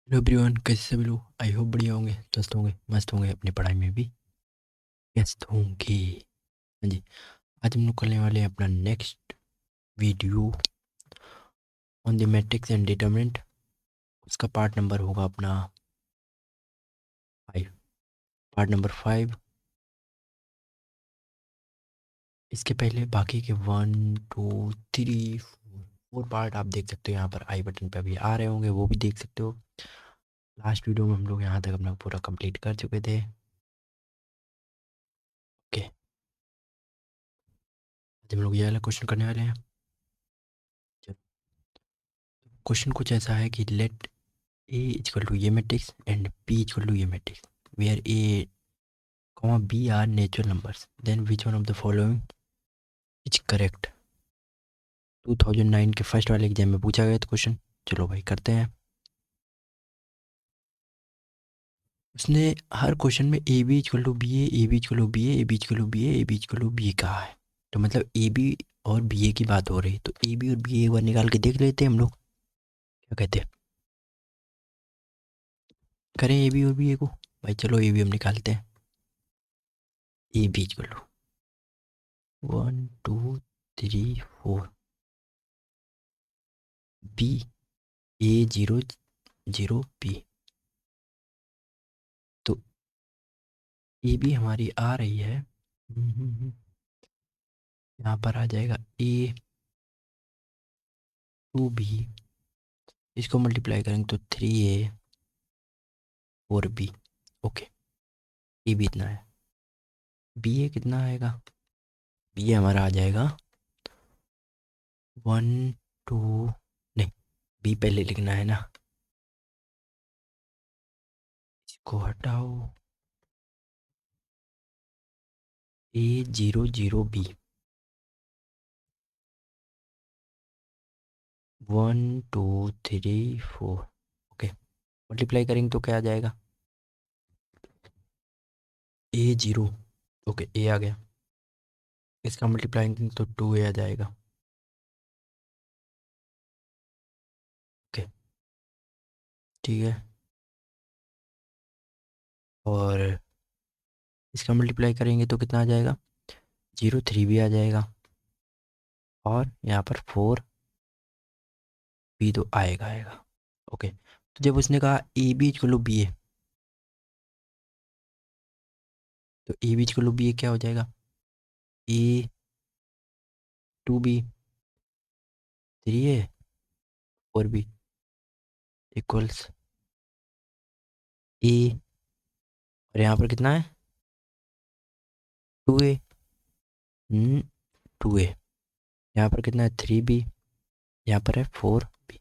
Hello everyone, कैसे सभी लोग? आई होप बढ़िया होंगे, स्वस्थ होंगे, मस्त होंगे, अपनी पढ़ाई में भी व्यस्त होंगे। हाँ जी। आज हम लोग करने वाले हैं अपना next video on the matrix and determinant. उसका पार्ट नंबर होगा अपना 5। Part number 5। इसके पहले बाकी के 1 2 3 4 पार्ट आप देख सकते हो। यहाँ पर आई बटन पे अभी आ रहे होंगे, वो भी देख सकते हो। लास्ट वीडियो में हम लोग यहाँ तक अपना पूरा कंप्लीट कर चुके थे। ओके, आज हम लोग ये वाला क्वेश्चन करने वाले हैं। क्वेश्चन कुछ ऐसा है कि late A is equal to A matrix and B is equal to A matrix, where A, B are natural numbers. Then which one of the following is correct? 2009 के फर्स्ट वाले exam में पूछा गया था क्वेश्चन। चलो भाई करते हैं। उसने हर क्वेश्चन में A B equal to B A B equal to B A B equal to B A B equal to B कहा है। तो मतलब ए बी और बी ए की बात हो रही है, तो ए बी और बी ए एक बार निकाल के देख लेते हैं हम लोग, क्या कहते हैं? करें ए बी और बी ए को। भाई चलो ए बी हम निकालते हैं। A B equal to 1 2 3 4 B A 0 0 B. तो ए बी हमारी आ रही है, यहाँ पर आ जाएगा ए टू बी। इसको मल्टीप्लाई करेंगे तो 3A और बी। ओके, ए बी इतना है। बी ए कितना आएगा? बी ए हमारा आ जाएगा 1 2, नहीं, बी पहले लिखना है ना, इसको हटाओ। ए 0 0 बी 1 2 3 4। ओके, मल्टीप्लाई करेंगे तो क्या आ जाएगा? ए 0। ओके, ए आ गया। इसका मल्टीप्लाई करेंगे तो 2A आ जाएगा। ओके, ठीक है। और इसका मल्टीप्लाई करेंगे तो कितना आ जाएगा? 0 3 भी आ जाएगा, और यहाँ पर 4 भी तो आएगा आएगा। ओके, तो जब उसने कहा A B equal to B A, तो A B equal to B A क्या हो जाएगा? ए टू बी 3A और बी इक्वल्स ए, और यहाँ पर कितना है? 2A। 2A। यहाँ पर कितना है? 3B। यहाँ पर है 4B।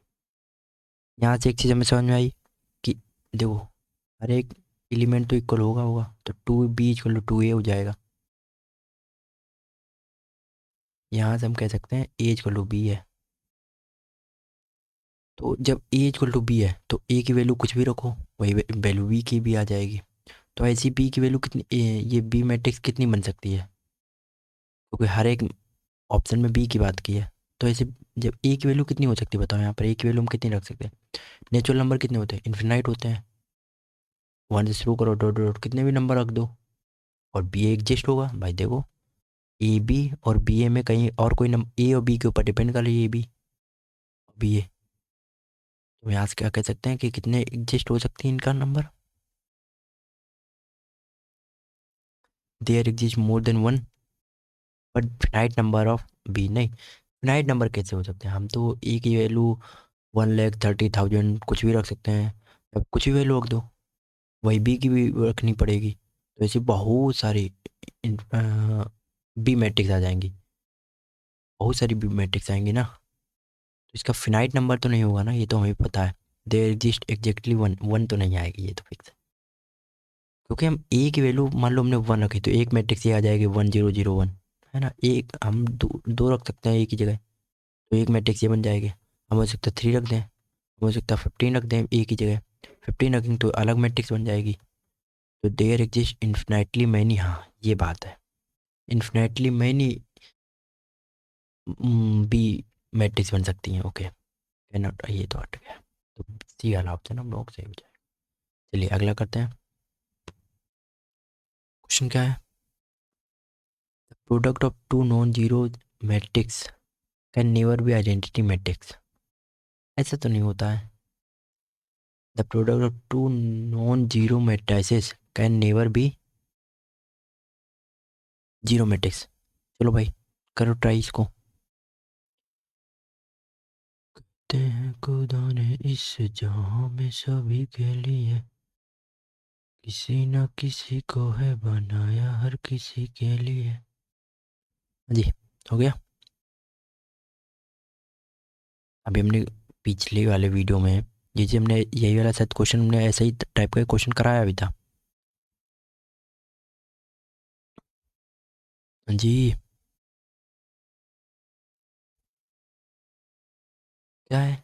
यहाँ से एक चीज़ हमें समझ में आई कि देखो, हर एक एलिमेंट तो इक्वल होगा होगा, तो 2B इक्वल टू 2A हो जाएगा। यहाँ से हम कह सकते हैं ए इक्वल टू बी है। तो जब ए इक्वल टू बी है तो ए की वैल्यू कुछ भी रखो, वही वैल्यू बी की भी आ जाएगी। तो ऐसी बी की वैल्यू कितनी, ये बी मैट्रिक्स कितनी बन सकती है? क्योंकि हर एक ऑप्शन में बी की बात की है। तो ऐसे जब ए की वैल्यू कितनी हो सकती है बताओ? यहाँ पर ए की वैल्यू हम कितनी रख सकते हैं? नेचुरल नंबर कितने होते हैं? इन्फिनाइट होते हैं। 1 से शुरू करो, डॉट डॉट कितने भी नंबर रख दो, और बी ए एग्जिस्ट होगा। भाई देखो, ए बी और बी ए में कहीं और कोई नंबर ए और बी के ऊपर डिपेंड कर लीजिए, ए बी बी ए। तो यहाँ से क्या कह सकते हैं कि कितने एग्जिस्ट हो सकती है इनका नंबर? There exist more than one, but finite number of B नहीं। फिनाइट नंबर कैसे हो सकते हैं? हम तो ए की वैल्यू 1,30,000 कुछ भी रख सकते हैं। अब कुछ भी वैल्यू रख दो, वही बी की भी रखनी पड़ेगी। तो ऐसी बहुत सारी बी मैट्रिक्स आ जाएंगी, बहुत सारी बी मैट्रिक्स आएंगी ना। तो इसका फिनाइट नंबर तो नहीं होगा ना, ये तो हमें पता है। There exist exactly one, one तो नहीं आएगी, ये तो फिक्स है। क्योंकि हम ए की वैल्यू मान लो हमने 1 रखी, तो एक मैट्रिक्स ये आ जाएगी 1 0 0 1, है ना। एक हम दो रख सकते हैं ए की जगह, तो एक मैट्रिक्स ये बन जाएगी। हम हो सकता है 3 रख दें, हो सकता है 15 रख दें ए की जगह। 15 रखेंगे तो अलग मैट्रिक्स बन जाएगी। तो देयर एग्जिस्ट इन्फिनाइटली मैनी, हाँ ये बात है, इन्फिनाइटली मैनी बी मैट्रिक्स बन सकती हैं। ओके, कैन नॉट, ये तो हट गया। तो सी वाला ऑप्शन हम लोग सही हो जाए। चलिए अगला करते हैं। क्वेश्चन क्या है? Product of two non zero matrix can never be identity matrix. ऐसा तो नहीं होता है। The product of two non zero matrices can never be zero matrix. चलो भाई करो ट्राई इसको। कहते हैं खुदा ने इस जहां में सभी के लिए किसी न किसी को है बनाया हर किसी के लिए। हाँ जी, हो गया। अभी हमने पिछले वाले वीडियो में ये जी हमने यही वाला शायद क्वेश्चन हमने ऐसा ही टाइप का क्वेश्चन कराया भी था। हाँ जी। क्या है?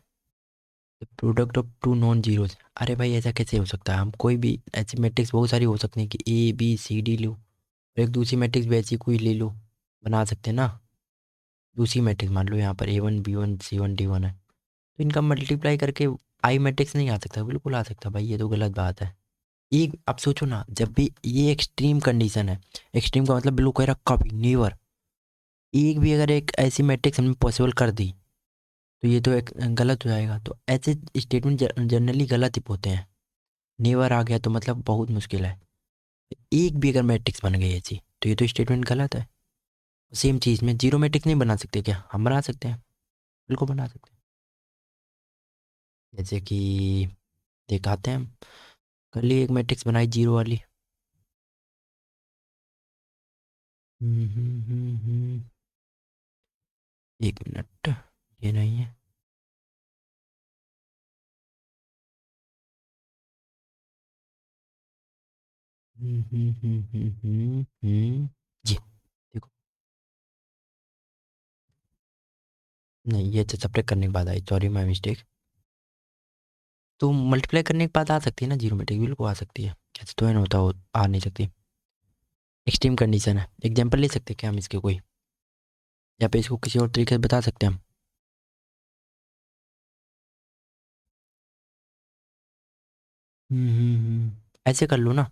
Product of two non zeros. अरे भाई ऐसा कैसे हो सकता है? हम कोई भी ऐसी मैट्रिक्स बहुत सारी हो सकती हैं कि ए बी सी डी लो, और एक दूसरी मैट्रिक्स भी ऐसी कोई ले लो, बना सकते हैं ना। दूसरी मैट्रिक्स मान लो यहाँ पर A1 B1 C1 D1 है, तो इनका मल्टीप्लाई करके आई मैट्रिक्स नहीं आ सकता? बिल्कुल आ सकता भाई, ये तो गलत बात है। एक अब सोचो ना, जब भी ये एक्सट्रीम कंडीशन है, एक्सट्रीम का मतलब बिल्कुल कह रहा कभी नेवर, एक भी अगर एक ऐसी मैट्रिक्स हमने पॉसिबल कर दी तो ये तो एक गलत हो जाएगा। तो ऐसे स्टेटमेंट जनरली गलत ही होते हैं। नेवर आ गया तो मतलब बहुत मुश्किल है। एक भी अगर मैट्रिक्स बन गई ऐसी तो ये तो स्टेटमेंट गलत है। सेम चीज़ में जीरो मैट्रिक्स नहीं बना सकते क्या? हम बना सकते हैं, बिल्कुल बना सकते हैं। जैसे कि दिखाते हैं हम। कल ही एक मैट्रिक्स बनाई जीरो वाली। एक मिनट, ये नहीं है। जी देखो, नहीं ये तो सब्ट्रैक्ट करने के बाद आई, सॉरी माय मिस्टेक। तो मल्टीप्लाई करने के बाद आ सकती है ना जीरो मैट्रिक्स, बिल्कुल आ सकती है। कैसे तो है ना होता हो, आ नहीं सकती। एक्सट्रीम कंडीशन है। एग्जांपल ले सकते हैं क्या हम इसके कोई, या पे इसको किसी और तरीके से बता सकते हैं हम? ऐसे कर लो ना।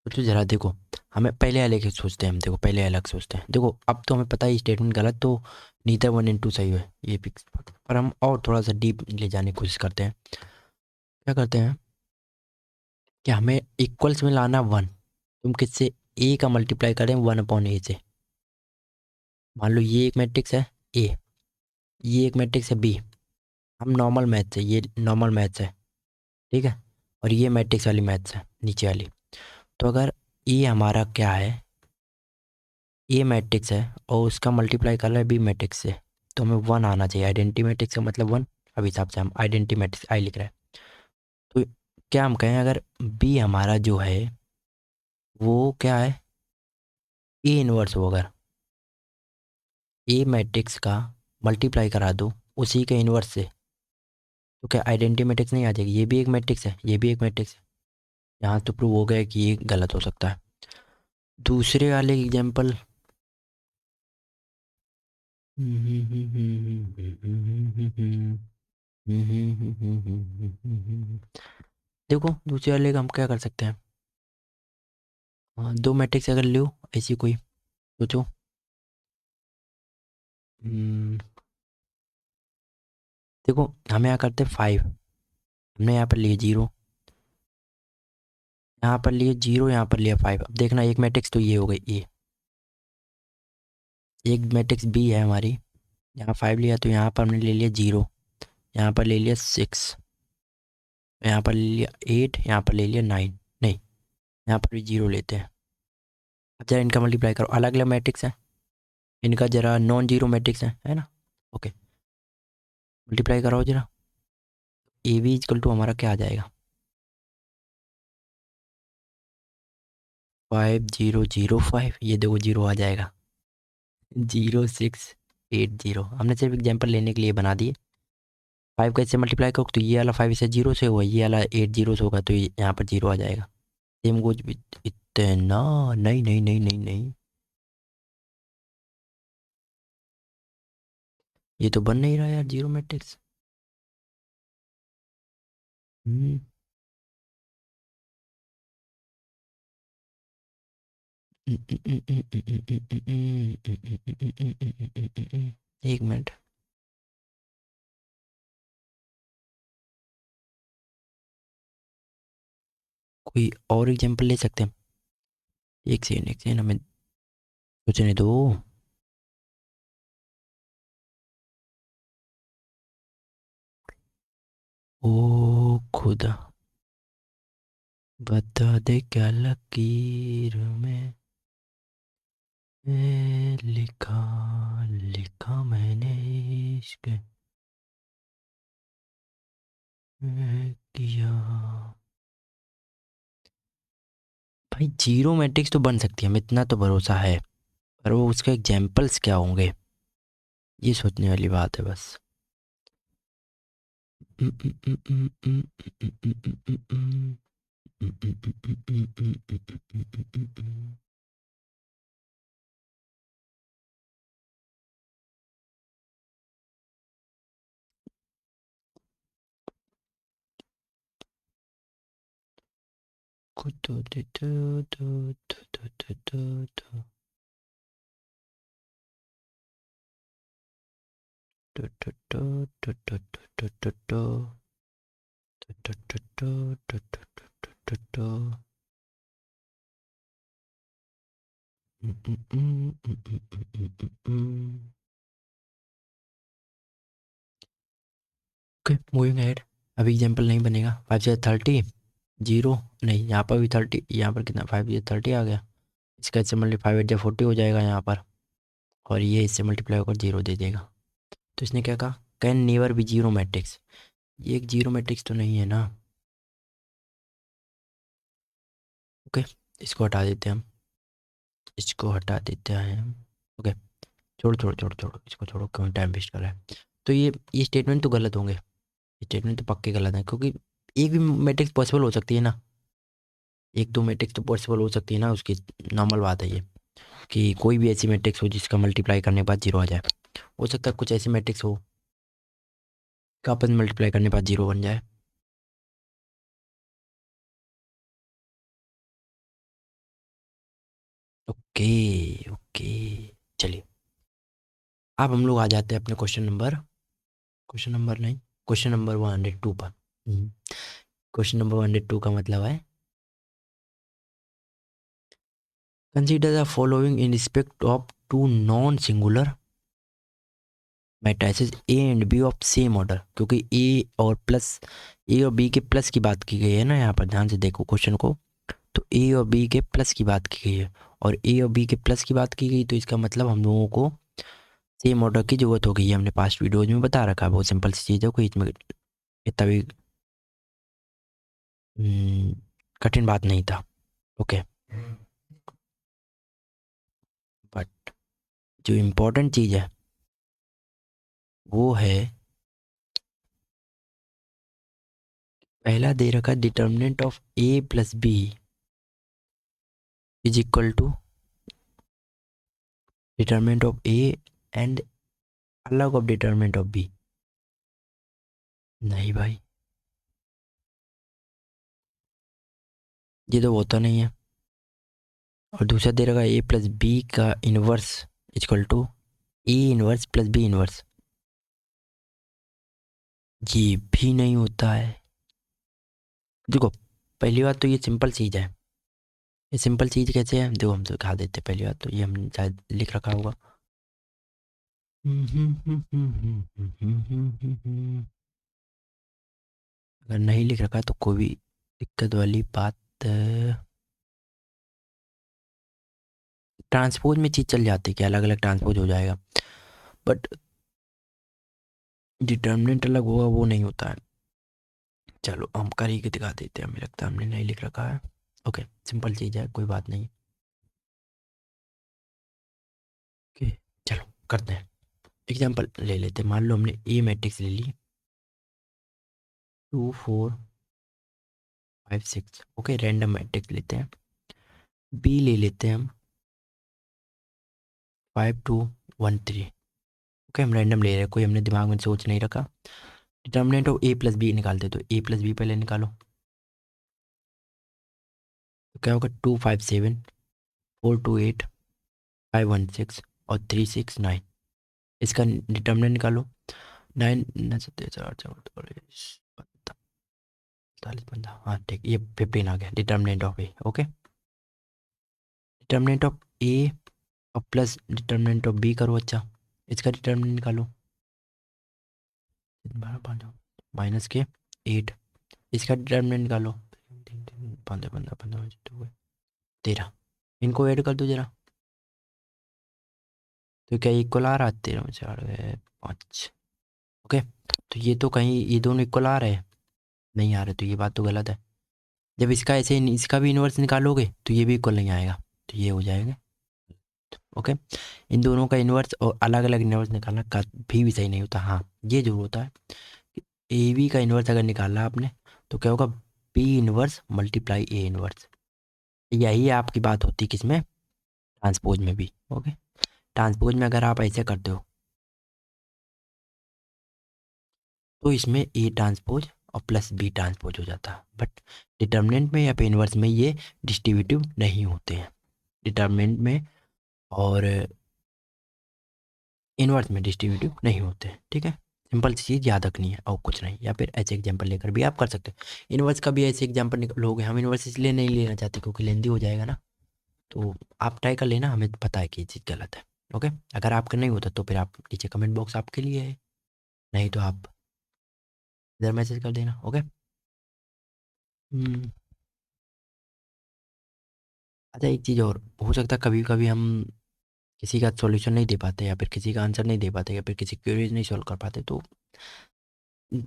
तो जरा देखो, हमें पहले अलग ही सोचते हैं हम, देखो पहले अलग सोचते हैं। देखो अब तो हमें पता है स्टेटमेंट गलत, तो नीदर वन इन टू सही है ये फिक्स। पर हम और थोड़ा सा डीप ले जाने की कोशिश करते हैं। क्या करते हैं कि हमें इक्वल्स में लाना वन। तुम किससे? ए का मल्टीप्लाई करें 1/A से। मान लो ये एक मैट्रिक्स है ए, ये एक मैट्रिक्स है बी। हम नॉर्मल मैथ्स है, ये नॉर्मल मैथ्स है, ठीक है। और ये मैट्रिक्स वाली मैथ्स है नीचे वाली। तो अगर ए हमारा क्या है, ए मैट्रिक्स है और उसका मल्टीप्लाई कर रहा है बी मैट्रिक्स से, तो हमें वन आना चाहिए। आइडेंटिटी मैट्रिक्स का मतलब वन। अब हिसाब से हम आइडेंटिटी मैट्रिक्स आई लिख रहे हैं। तो क्या हम कहें, अगर बी हमारा जो है वो क्या है, ए इनवर्स हो, अगर ए मैट्रिक्स का मल्टीप्लाई करा दो उसी के इनवर्स से, तो क्या आइडेंटिटी मैट्रिक्स नहीं आ जाएगी? ये भी एक मैट्रिक्स है, ये भी एक मैट्रिक्स है। यहाँ तो प्रूव हो गया कि ये गलत हो सकता है। दूसरे वाले एग्जाम्पल। देखो दूसरे वाले का हम क्या कर सकते हैं। हाँ, दो मैट्रिक्स अगर लो ऐसी कोई, सोचो। हम्म, देखो हमें यहाँ करते 5, हमने यहाँ पर लिए जीरो, यहाँ पर लिए जीरो, यहाँ पर लिया 5। अब देखना एक मैट्रिक्स तो ये हो गई ए, एक मैट्रिक्स बी है हमारी। यहाँ 5 लिया तो यहाँ पर हमने ले लिया जीरो, यहाँ पर ले लिया 6, यहाँ पर ले लिया 8, यहाँ पर ले लिया 9। नहीं, यहाँ पर भी जीरो लेते हैं। अब जरा इनका मल्टीप्लाई करो, अलग अलग मैट्रिक्स है, इनका जरा नॉन जीरो मैट्रिक्स है ना। ओके, मल्टीप्लाई कराओ जरा। ए बी इजकल टू हमारा क्या आ जाएगा, 5005। ये देखो जीरो आ जाएगा, 0680। हमने सिर्फ एग्जाम्पल लेने के लिए बना दिए। 5 कैसे मल्टीप्लाई करो, तो ये वाला 5 से जीरो से हुआ, ये वाला 80 से होगा, तो यहाँ पर जीरो आ जाएगा। सेम कुछ भी। इतना नहीं नहीं नहीं नहीं नहीं, ये तो बन नहीं रहा यार जीरो मैट्रिक्स। एक मिनट, कोई और एग्जांपल ले सकते हैं? एक सेकंड हमें सोचने दो। ओ खुदा, बता दे क्या लकीर में लिखा लिखा मैंने इश्क किया। भाई जीरो मैट्रिक्स तो बन सकती है, हमें इतना तो भरोसा है, पर वो उसके एग्जाम्पल्स क्या होंगे, ये सोचने वाली बात है बस। Okay, moving ahead. अभी एग्जाम्पल नहीं बनेगा। 5 से 30 जीरो, नहीं यहाँ पर भी 30, यहाँ पर कितना 5 से 30 आ गया। इसका इससे मल्टीप्लाई 5 8 40 हो जाएगा यहाँ पर, और ये इससे मल्टीप्लाई होकर जीरो दे देगा। तो इसने क्या कहा, can never be zero matrix. ये एक जीरो मैट्रिक्स तो नहीं है ना। ओके, इसको हटा देते हैं हम, इसको हटा देते हैं हम। ओके, छोड़ो छोड़ो छोड़ो छोड़ो, इसको छोड़ो, क्यों टाइम वेस्ट कर रहा है। तो ये स्टेटमेंट तो गलत होंगे, ये स्टेटमेंट तो पक्के गलत है, क्योंकि एक भी मैट्रिक्स पॉसिबल हो सकती है ना, एक दो मैट्रिक्स तो पॉसिबल हो सकती है ना उसकी। नॉर्मल बात है ये, कि कोई भी ऐसी मैट्रिक्स हो जिसका मल्टीप्लाई करने के बाद जीरो आ जाए। हो सकता है कुछ ऐसी मैट्रिक्स हो कि आपस में मल्टीप्लाई करने के बाद जीरो बन जाए। ओके ओके, चलिए अब हम लोग आ जाते हैं अपने क्वेश्चन नंबर नहीं, क्वेश्चन नंबर 102 पर। क्वेश्चन नंबर 102 का मतलब है, consider the following in respect of two non singular matrices A and B of same order. क्योंकि ए और बी के प्लस की बात की गई है ना, यहाँ पर ध्यान से देखो क्वेश्चन को। तो ए और बी के प्लस की बात की गई है, और ए और बी के प्लस की बात की गई, तो इसका मतलब हम लोगों को सेम ऑर्डर की जरूरत हो गई है। हमने पास्ट वीडियोज में बता रखा है, बहुत सिंपल सी चीज़ है, कोई इसमें इतना भी हम्म, कठिन बात नहीं था। ओके, बट जो इम्पोर्टेंट चीज़ है वो है, पहला दे रखा determinant of A plus B is equal to determinant of A and अलग ऑफ डिटर्मिनेंट ऑफ बी। नहीं भाई, ये तो होता नहीं है। और दूसरा दे रखा ए प्लस बी का inverse equal to A inverse plus B inverse, ये भी नहीं होता है। देखो, पहली बात तो ये सिंपल चीज़ है। ये सिंपल चीज़ कैसे है, देखो हम तो दिखा देते हैं। पहली बात तो ये हमने शायद लिख रखा होगा। अगर नहीं लिख रखा तो कोई भी दिक्कत वाली बात, ट्रांसपोज में चीज़ चल जाती है कि अलग अलग ट्रांसपोज हो जाएगा, बट डिटर्मिनेंट अलग होगा वो नहीं होता है। चलो हम कर ही के दिखा देते हैं, हमें लगता है हमने नहीं लिख रखा है। ओके, सिंपल चीज़ है, कोई बात नहीं। ओके, चलो करते हैं, एग्जाम्पल ले लेते हैं। मान लो हमने ए मैट्रिक्स ले ली, 2 4 5 6। ओके, रैंडम मैट्रिक्स लेते हैं। बी ले लेते हैं हम, 5 2 1 3। ओके, हम रैंडम ले रहे हैं, कोई हमने दिमाग में सोच नहीं रखा। Determinant of A plus B निकालते, तो ए प्लस बी पहले निकालो। तो क्या होगा, 257, 428, 516 और 369। इसका डिटर्मिनेंट निकालो। 9 45 15, हाँ ठीक, ये 15 आ गया determinant of A. Okay, determinant of A और प्लस डिटर्मिनेंट ऑफ बी करो। अच्छा, इसका डिटर्मिनेंट निकालो। माइनस के 8, इसका डिटर्मिनेंट निकालो। 15 15 15 13, इनको ऐड कर दो जरा। तो क्या इक्वल आ रहा है, 13 में 4 5। ओके, तो ये तो कहीं ये दोनों इक्वल आ रहे हैं, नहीं आ रहे, तो ये बात तो गलत है। जब इसका ऐसे इसका भी इन्वर्स निकालोगे तो ये भी इक्वल नहीं आएगा, तो ये हो जाएगा। ओके, इन दोनों का इन्वर्स और अलग अलग इन्वर्स निकालना कभी भी सही नहीं होता। हाँ, ये जरूर होता है कि ए बी का इन्वर्स अगर निकाला आपने तो क्या होगा, B inverse multiply A inverse. यही आपकी बात होती है किसमें, ट्रांसपोज में भी। ओके, ट्रांसपोज में अगर आप ऐसे करते हो तो इसमें ए ट्रांसपोज और प्लस बी ट्रांसपोज हो जाता है, बट डिटर्मिनेंट में या फिर इन्वर्स में ये डिस्ट्रीब्यूटिव नहीं होते हैं। डिटर्मिनेंट में और इन्वर्स में डिस्ट्रीब्यूटिव नहीं होते हैं। ठीक है, सिंपल सी चीज़ याद रखनी है और कुछ नहीं। या फिर ऐसे एग्जांपल लेकर भी आप कर सकते हैं। इन्वर्स का भी ऐसे एग्जांपल लोगे, हम इन्वर्स इसलिए नहीं लेना चाहते क्योंकि लेंदी हो जाएगा ना, तो आप ट्राई कर लेना, हमें पता है कि ये चीज़ गलत है। ओके, अगर आपका नहीं होता तो फिर आप नीचे कमेंट बॉक्स आपके लिए है, नहीं तो आप इधर मैसेज कर देना। ओके। हम्म, अच्छा एक चीज़ और, हो सकता है कभी कभी हम किसी का सॉल्यूशन नहीं दे पाते या फिर किसी का आंसर नहीं दे पाते या फिर किसी क्वेरीज नहीं सॉल्व कर पाते, तो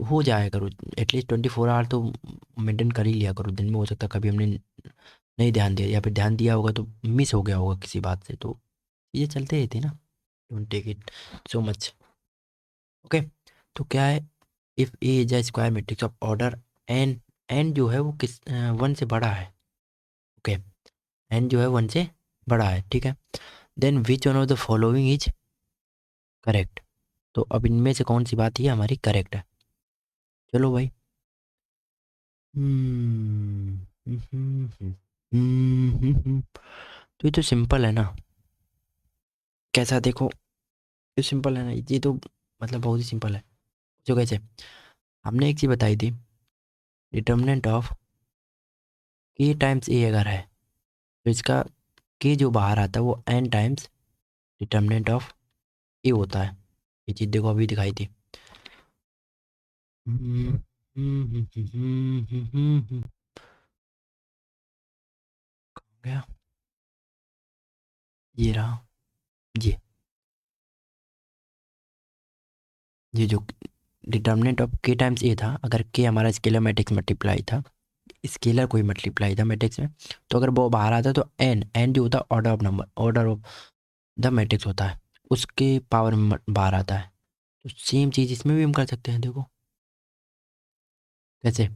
हो जाया करो। एटलीस्ट 24 आवर तो मेंटेन कर ही लिया करो दिन में। हो सकता है कभी हमने नहीं ध्यान दिया या फिर ध्यान दिया होगा तो मिस हो गया होगा किसी बात से, तो ये चलते रहते हैं ना। Don't take it so much. Okay, तो क्या है, if A is a square matrix of order N, N जो है वो किस 1 से बड़ा है। ओके, एन जो है 1 से बड़ा है, ठीक है। Then which one of the following is correct. तो अब इनमें से कौन सी बात ही हमारी करेक्ट है। चलो भाई। हम्म हम्म, हम्म, हम्म, तो ये तो सिंपल है ना। कैसा देखो, ये सिंपल है ना, ये तो मतलब बहुत ही सिंपल है। जो कैसे, हमने एक चीज़ बताई थी, डिटर्मिनेंट ऑफ के टाइम्स ए अगर है तो इसका के जो बाहर आता है वो एन टाइम्स डिटर्मिनेंट ऑफ ए होता है। ये चीज़ देखो अभी दिखाई थी। हम्म, गया, ये रहा, ये जो डिटर्मिनेंट ऑफ के टाइम्स ए था, अगर के हमारा स्केलर मैट्रिक्स मल्टीप्लाई था, स्केलर कोई मल्टीप्लाई था मैट्रिक्स में, तो अगर वो बाहर आता तो एन, एन जो होता है order of number, order of the matrix होता है, उसके पावर में बाहर आता है। तो सेम चीज़ इसमें भी हम कर सकते हैं, देखो कैसे।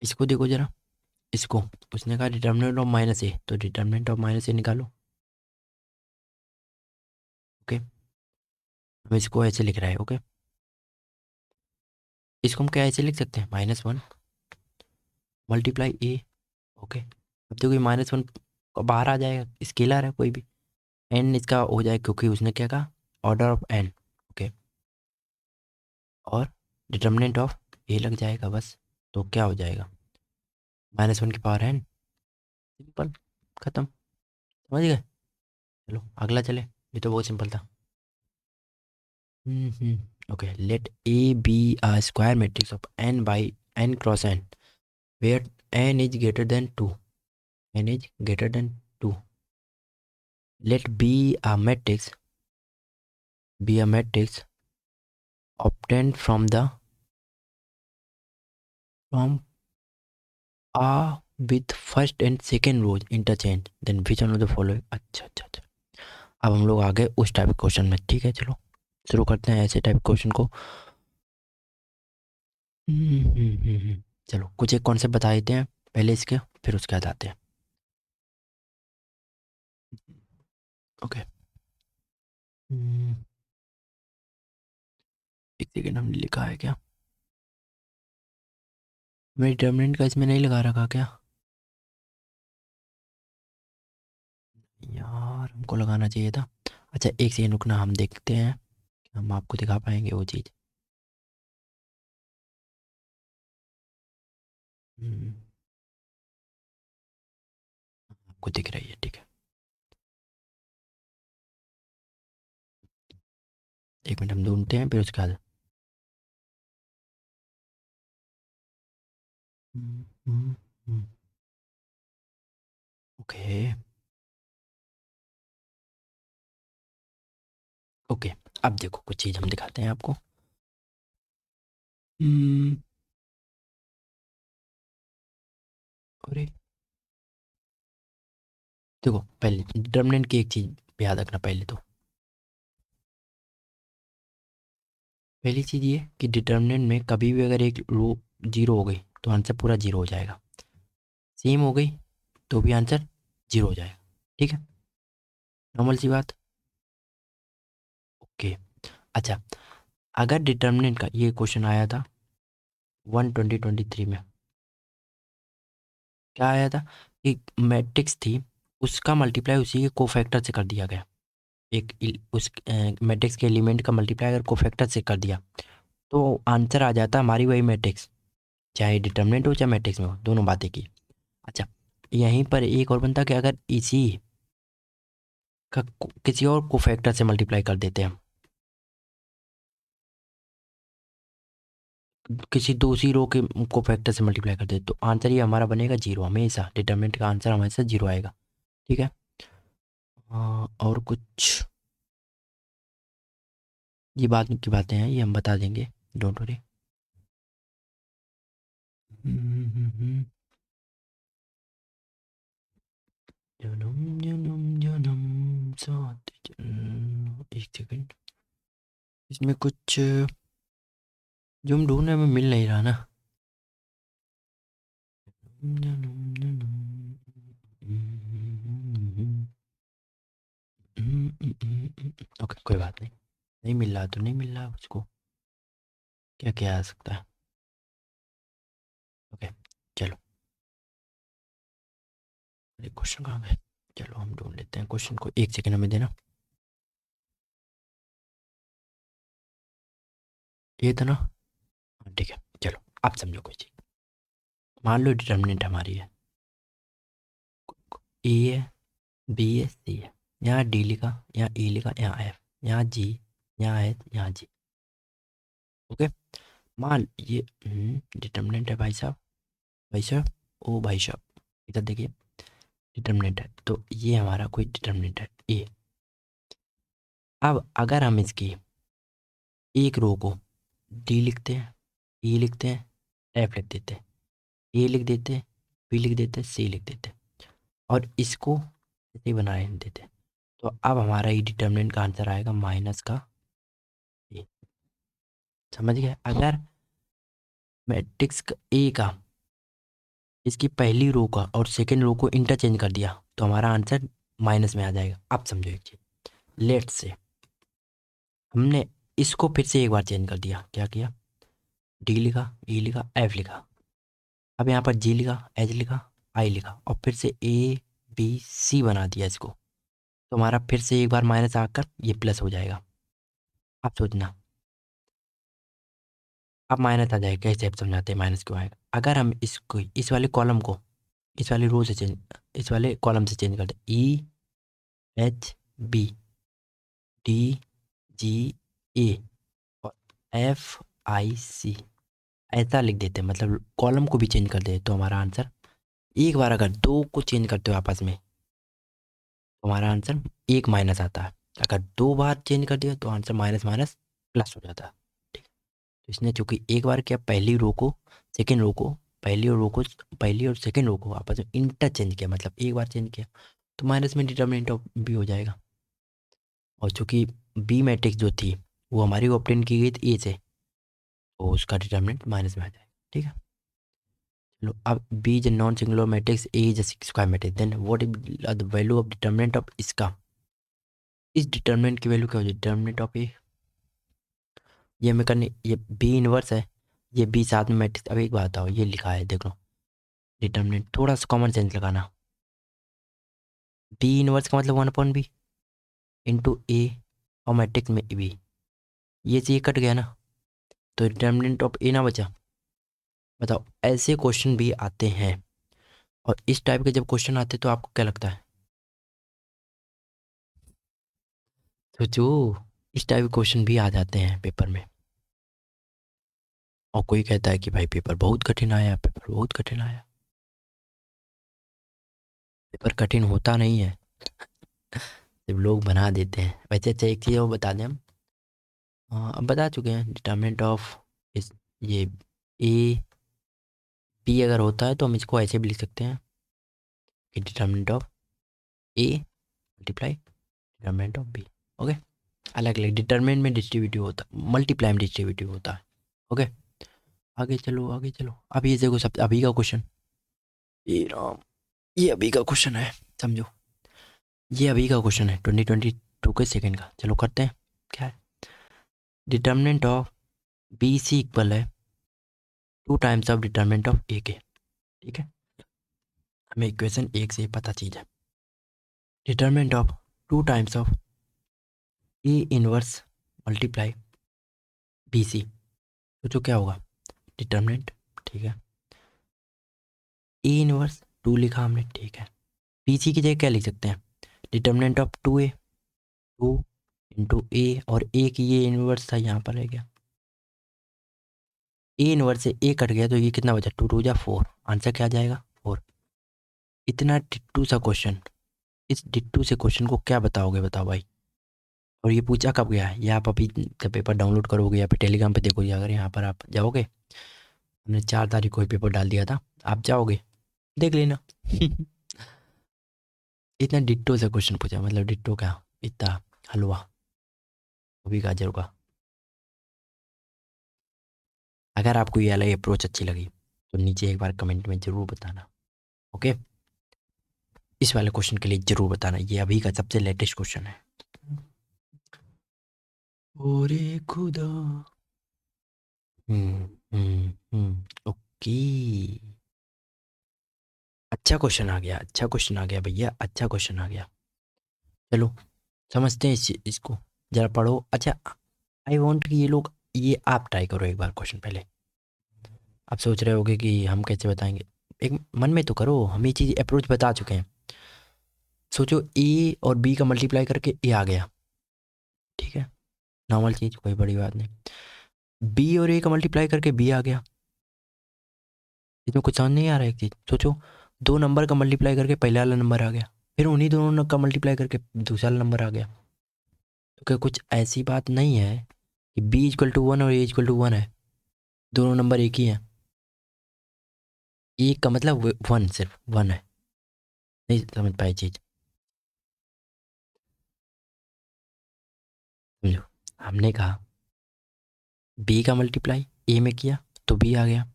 इसको देखो जरा, इसको, उसने कहा डिटर्मिनेंट ऑफ माइनस ए, तो डिटर्मिनेंट ऑफ माइनस ए निकालो। ओके, हम इसको ऐसे लिख रहा है। ओके, इसको हम क्या ऐसे लिख सकते हैं, -1 मल्टीप्लाई ए। ओके, अब देखो ये -1 बाहर आ जाएगा, स्केलर है कोई भी, एन इसका हो जाए क्योंकि उसने क्या कहा, ऑर्डर ऑफ एन। ओके, और डिटर्मिनेंट ऑफ ए लग जाएगा बस, तो क्या हो जाएगा, -1 की पावर एन। सिंपल, खत्म, समझ गए। चलो अगला चले, ये तो बहुत सिंपल था। Okay, let A be a square matrix of N by N cross N where N is greater than 2, N is greater than 2। Let B a matrix obtained from a with first and second rows interchange, then which one of the following। अच्छा अच्छा अच्छा, अब हम लोग आ गए उस type question में। ठीक है, चलो शुरू करते हैं ऐसे टाइप क्वेश्चन को। चलो कुछ एक कॉन्सेप्ट बता देते हैं पहले इसके, फिर उसके बाद आते हैं। ओके, सेकेंड हमने लिखा है क्या? मैं डिटर्मिनेंट का इसमें नहीं लगा रखा क्या? यार हमको लगाना चाहिए था। अच्छा एक सेकेंड रुकना, हम देखते हैं हम आपको दिखा पाएंगे वो चीज़। हम्म, आपको दिख रही है, ठीक है। एक मिनट हम ढूंढते हैं फिर उसके बाद। हम्म, हम्म, हम्म, ओके ओके। अब देखो कुछ चीज़ हम दिखाते हैं आपको। हम्म, अरे देखो पहले डिटर्मिनेंट की एक चीज़ याद रखना पहले तो। पहली चीज़ ये कि डिटर्मिनेंट में कभी भी अगर एक रो जीरो हो गई तो आंसर पूरा जीरो हो जाएगा। सेम हो गई तो भी आंसर जीरो हो जाएगा। ठीक है, नॉर्मल सी बात। ओके। अच्छा अगर डिटर्मिनेंट का ये क्वेश्चन आया था 2023 में, क्या आया था कि मैट्रिक्स थी, उसका मल्टीप्लाई उसी के कोफैक्टर से कर दिया गया। उस मैट्रिक्स के एलिमेंट का मल्टीप्लाई अगर कोफैक्टर से कर दिया तो आंसर आ जाता हमारी वही मैट्रिक्स, चाहे डिटर्मिनेंट हो चाहे मैट्रिक्स में हो, दोनों बातें की। अच्छा यहीं पर एक और बनता कि अगर इसी का किसी और कोफैक्टर से मल्टीप्लाई कर देते हैं, किसी दूसरी रो के कोफैक्टर से मल्टीप्लाई कर देते तो आंसर ये हमारा बनेगा जीरो, हमेशा डिटर्मिनेंट का आंसर हमेशा जीरो आएगा। ठीक है। और कुछ ये बाद की बातें हैं, ये हम बता देंगे, डोंट वरी। जन्म जन्म जन्म साथ एक सेकंड, इसमें कुछ जो हम ढूंढ रहे हैं हमें मिल नहीं रहा ना। जन्म जन्म ओके कोई बात नहीं, नहीं मिल रहा तो नहीं मिल रहा उसको, क्या क्या आ सकता है। ओके चलो, अरे क्वेश्चन कहाँ गए? चलो हम ढूंढ लेते हैं क्वेश्चन को, एक सेकंड हमें देना। ये था ना? हाँ, ठीक है। चलो आप समझो कोई चीज़। मान लो डिटर्मिनेंट हमारी है, ए है, बी है, सी है। यहाँ डी लिखा, यहाँ ई लिखा, यहाँ एफ, यहाँ जी, यहाँ एच, यहाँ जी। ओके। मान ये डिटर्मिनेंट है भाई साहब, भाई साहब, ओ भाई साहब, इधर देखिए, डिटर्मिनेंट है तो ये हमारा कोई डिटर्मिनेंट है ए। अब अगर हम इसकी एक रो को डी लिखते हैं, ई लिखते हैं, एफ लिख देते हैं, ए लिख देते हैं, बी लिख देते हैं, सी लिख देते हैं, और इसको ऐसे ही बनाए देते हैं, तो अब हमारा ये डिटर्मिनेंट का आंसर आएगा माइनस का ए। समझ गए? अगर मैट्रिक्स ए का इसकी पहली रो का और सेकेंड रो को इंटरचेंज कर दिया तो हमारा आंसर माइनस में आ जाएगा। अब समझो एक चीज, लेट्स से हमने इसको फिर से एक बार चेंज कर दिया, क्या किया, डी लिखा, ई लिखा, एफ लिखा, अब यहाँ पर जी लिखा, एच लिखा, आई लिखा, और फिर से ए बी सी बना दिया इसको, तो हमारा फिर से एक बार माइनस आकर ये प्लस हो जाएगा। आप सोचना, अब माइनस आ जाएगा, कैसे आप समझाते हैं माइनस क्यों आएगा। अगर हम इसको इस वाले कॉलम को इस वाली रो से चेंज, इस वाले कॉलम से चेंज कर दे, E H B D G A और एफ आई सी, ऐसा लिख देते हैं, मतलब कॉलम को भी चेंज कर दे तो हमारा आंसर, एक बार अगर दो को चेंज करते हो आपस में तो हमारा आंसर एक माइनस आता है, अगर दो बार चेंज कर दिया तो आंसर माइनस माइनस प्लस हो जाता है। ठीक है, तो इसने चूंकि एक बार किया, पहली रो को सेकेंड रो को, पहली और सेकेंड रो को आपस में इंटरचेंज किया, मतलब एक बार चेंज किया, तो माइनस में डिटर्मिनेंट ऑफ बी हो जाएगा। और चूंकि बी मैट्रिक्स जो थी वो हमारी ऑप्टेन की गई थी ए से, तो उसका डिटर्मिनेंट माइनस में आ जाएगा। ठीक है, चलो अब B is non singular matrix, A is square matrix, then what is the value of determinant of इसका, इस डिटर्मिनेंट की वैल्यू क्या हो जाएगी, डिटर्मिनेंट ऑफ ए ये मैं करने, ये बी इनवर्स है, ये बी साथ में मैट्रिक्स। अब एक बात बताओ, ये लिखा है देख लो, डिटर्मिनेंट, थोड़ा सा कॉमन सेंस लगाना। बी इनवर्स का मतलब 1/b इंटू ए, और मैट्रिक्स में बी, ये चीज कट गया ना, तो डिटर्मिनेंट ऑफ ए ना बचा। बताओ, ऐसे क्वेश्चन भी आते हैं, और इस टाइप के जब क्वेश्चन आते हैं तो आपको क्या लगता है? सोचो, इस टाइप के क्वेश्चन भी आ जाते हैं पेपर में, और कोई कहता है कि भाई पेपर बहुत कठिन आया, पेपर बहुत कठिन आया। पेपर कठिन होता नहीं है, जब लोग बना देते हैं। वैसे अच्छा एक चीज़ और बता दें हम, अब बता चुके हैं डिटर्मिनेंट ऑफ इस, ये ए बी अगर होता है तो हम इसको ऐसे भी लिख सकते हैं कि determinant of A multiply determinant of B. Okay, अलग अलग डिटर्मिनेंट में डिस्ट्रीब्यूटिव होता है, मल्टीप्लाई में डिस्ट्रीब्यूटिव होता है। ओके, आगे चलो आगे चलो। अब ये देखो, सब अभी का क्वेश्चन, ये राम, ये अभी का क्वेश्चन है, समझो, ये अभी का क्वेश्चन है 2022 के सेकंड का। चलो करते हैं, क्या है? Determinant of B C equal है 2 times of determinant of A के। ठीक है, हमें इक्वेशन एक से पता चीज है, determinant of 2 times of A inverse multiply B C. सोचो क्या होगा डिटर्मिनेंट, ठीक है, ए इनवर्स 2 लिखा हमने, ठीक है, बी सी की जगह क्या लिख सकते हैं? डिटर्मिनेंट ऑफ 2a, 2 इंटू ए, और ए की ये इनवर्स था, यहाँ पर रह गया, ए इनवर्स से ए कट गया तो ये कितना बचा? 2 2 जा 4, आंसर क्या आ जाएगा? 4। इतना डिट्टू सा क्वेश्चन, इस डिट्टू से क्वेश्चन को क्या बताओगे, बताओ भाई? और ये पूछा कब गया है? ये आप अभी जब पेपर डाउनलोड करोगे या फिर टेलीग्राम पे देखोगे, अगर यहाँ पर आप जाओगे, हमने 4 तारीख को ही पेपर डाल दिया था, आप जाओगे देख लेना। इतना डिट्टो से क्वेश्चन पूछा, मतलब डिट्टो क्या, इतना हलवा, वो भी गाजर का। अगर आपको ये वाली अप्रोच अच्छी लगी तो नीचे एक बार कमेंट में ज़रूर बताना। ओके, इस वाले क्वेश्चन के लिए ज़रूर बताना, ये अभी का सबसे लेटेस्ट क्वेश्चन है। ओरे खुदा। ओके, अच्छा क्वेश्चन आ गया, अच्छा क्वेश्चन आ गया भैया, अच्छा क्वेश्चन आ गया। चलो समझते हैं इसको, जरा पढ़ो। अच्छा, आई वॉन्ट कि ये लोग, ये आप ट्राई करो एक बार क्वेश्चन पहले। आप सोच रहे होगे कि हम कैसे बताएंगे, एक मन में तो करो, हम ये चीज़ अप्रोच बता चुके हैं। सोचो ए और बी का मल्टीप्लाई करके ए आ गया, ठीक है, नॉर्मल चीज़, कोई बड़ी बात नहीं। बी और ए का मल्टीप्लाई करके बी आ गया, इसमें कुछ समझ नहीं आ रहा है? एक चीज़ सोचो, 2 नंबर का मल्टीप्लाई करके पहला वाला नंबर आ गया, फिर उन्हीं दोनों का मल्टीप्लाई करके दूसरा वाला नंबर आ गया। तो क्या कुछ ऐसी बात नहीं है कि बी इक्वल टू 1 और ए इक्वल टू 1 है, दोनों नंबर एक ही हैं? एक का मतलब 1, सिर्फ 1 है, नहीं समझ पाए चीज़? समझो, हमने कहा बी का मल्टीप्लाई ए में किया तो बी आ गया,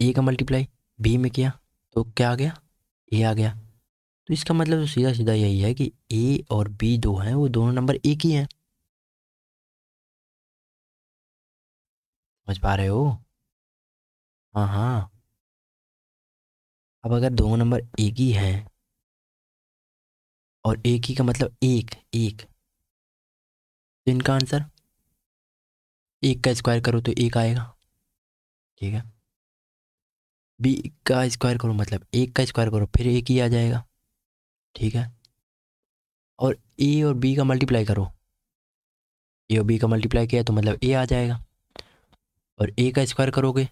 ए का मल्टीप्लाई बी में किया तो क्या आ गया? ए आ गया। तो इसका मतलब तो सीधा सीधा यही है कि ए और बी दो हैं, वो दोनों नंबर एक ही हैं। समझ पा रहे हो? हाँ हाँ। अब अगर दोनों नंबर एक ही हैं, और एक ही का मतलब एक एक, तो इनका आंसर, एक का स्क्वायर करो तो एक आएगा, ठीक है, बी का स्क्वायर करो मतलब एक का स्क्वायर करो फिर एक ही आ जाएगा, ठीक है, और ए और बी का मल्टीप्लाई करो, ए और बी का मल्टीप्लाई किया तो मतलब ए आ जाएगा, और ए का स्क्वायर करोगे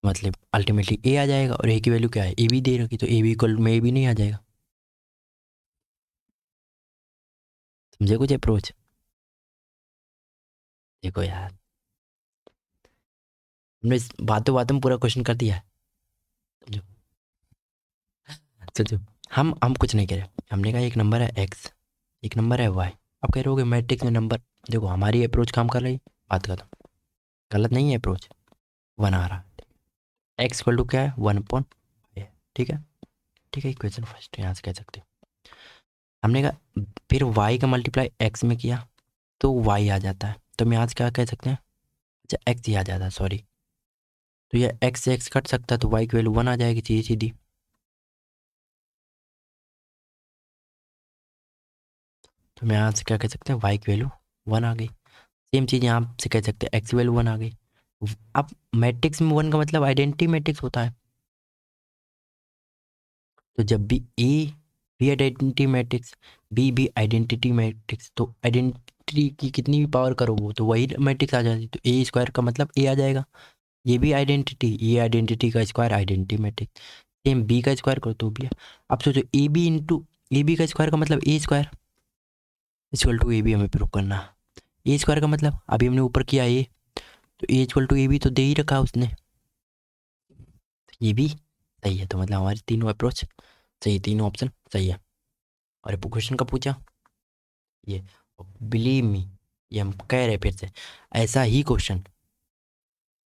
मतलब अल्टीमेटली ए आ जाएगा, और ए की वैल्यू क्या है? ए बी दे रखी, तो ए बी इक्वल में ए भी नहीं आ जाएगा। समझे कुछ अप्रोच? देखो यार, हमने इस बातों बातों में पूरा क्वेश्चन कर दिया है। समझो, सोचो, हम कुछ नहीं कह रहे, हमने कहा एक नंबर है एक्स, एक नंबर है वाई। अब कह रहे होगे मैट्रिक्स में नंबर, देखो हमारी अप्रोच काम कर रही, बात खत्म, गलत नहीं है अप्रोच, 1 आ रहा है, एक्स इक्वल टू क्या है? 1/, ठीक है, ठीक है, इक्वेशन फर्स्ट यहाँ से कह सकते हो। हमने कहा फिर वाई का मल्टीप्लाई एक्स में किया तो वाई आ जाता है, तो हम यहाँ से क्या कह सकते हैं, अच्छा एक्स ही आ जाता है, सॉरी। तो ये एक्स से एक्स कट सकता है, तो वाई की वैल्यू 1 आ जाएगी सीधी सीधी। तो हम यहाँ से क्या कह सकते हैं, वाई की वैल्यू 1 आ गई। सेम चीज़ यहाँ से कह सकते हैं, एक्स की वैल्यू 1 आ गई। अब मैट्रिक्स में 1 का मतलब आइडेंटिटी मैट्रिक्स होता है। तो जब भी ए भी आइडेंटिटी मैट्रिक्स, बी भी आइडेंटिटी मैट्रिक्स, तो आइडेंटिटी की कितनी भी पावर करो वो तो वही मैट्रिक्स आ जाती है। तो ए स्क्वायर का मतलब ए आ जाएगा, ये भी आइडेंटिटी, ये आइडेंटिटी का square identity matrix. Same B का स्क्वायर करो तो भी है। अब सोचो A B into A B का स्क्वायर का मतलब A square equal to A B हमें प्रूव करना है। ए स्क्वायर का मतलब अभी हमने ऊपर किया ए, तो ए इक्वल टू ए बी तो दे ही रखा उसने, ये भी सही है। तो मतलब हमारी तीनों अप्रोच सही है, तीनों ऑप्शन सही है। और क्वेश्चन का पूछा ये, बिलीव मी, ये हम कह रहे फिर से, ऐसा ही क्वेश्चन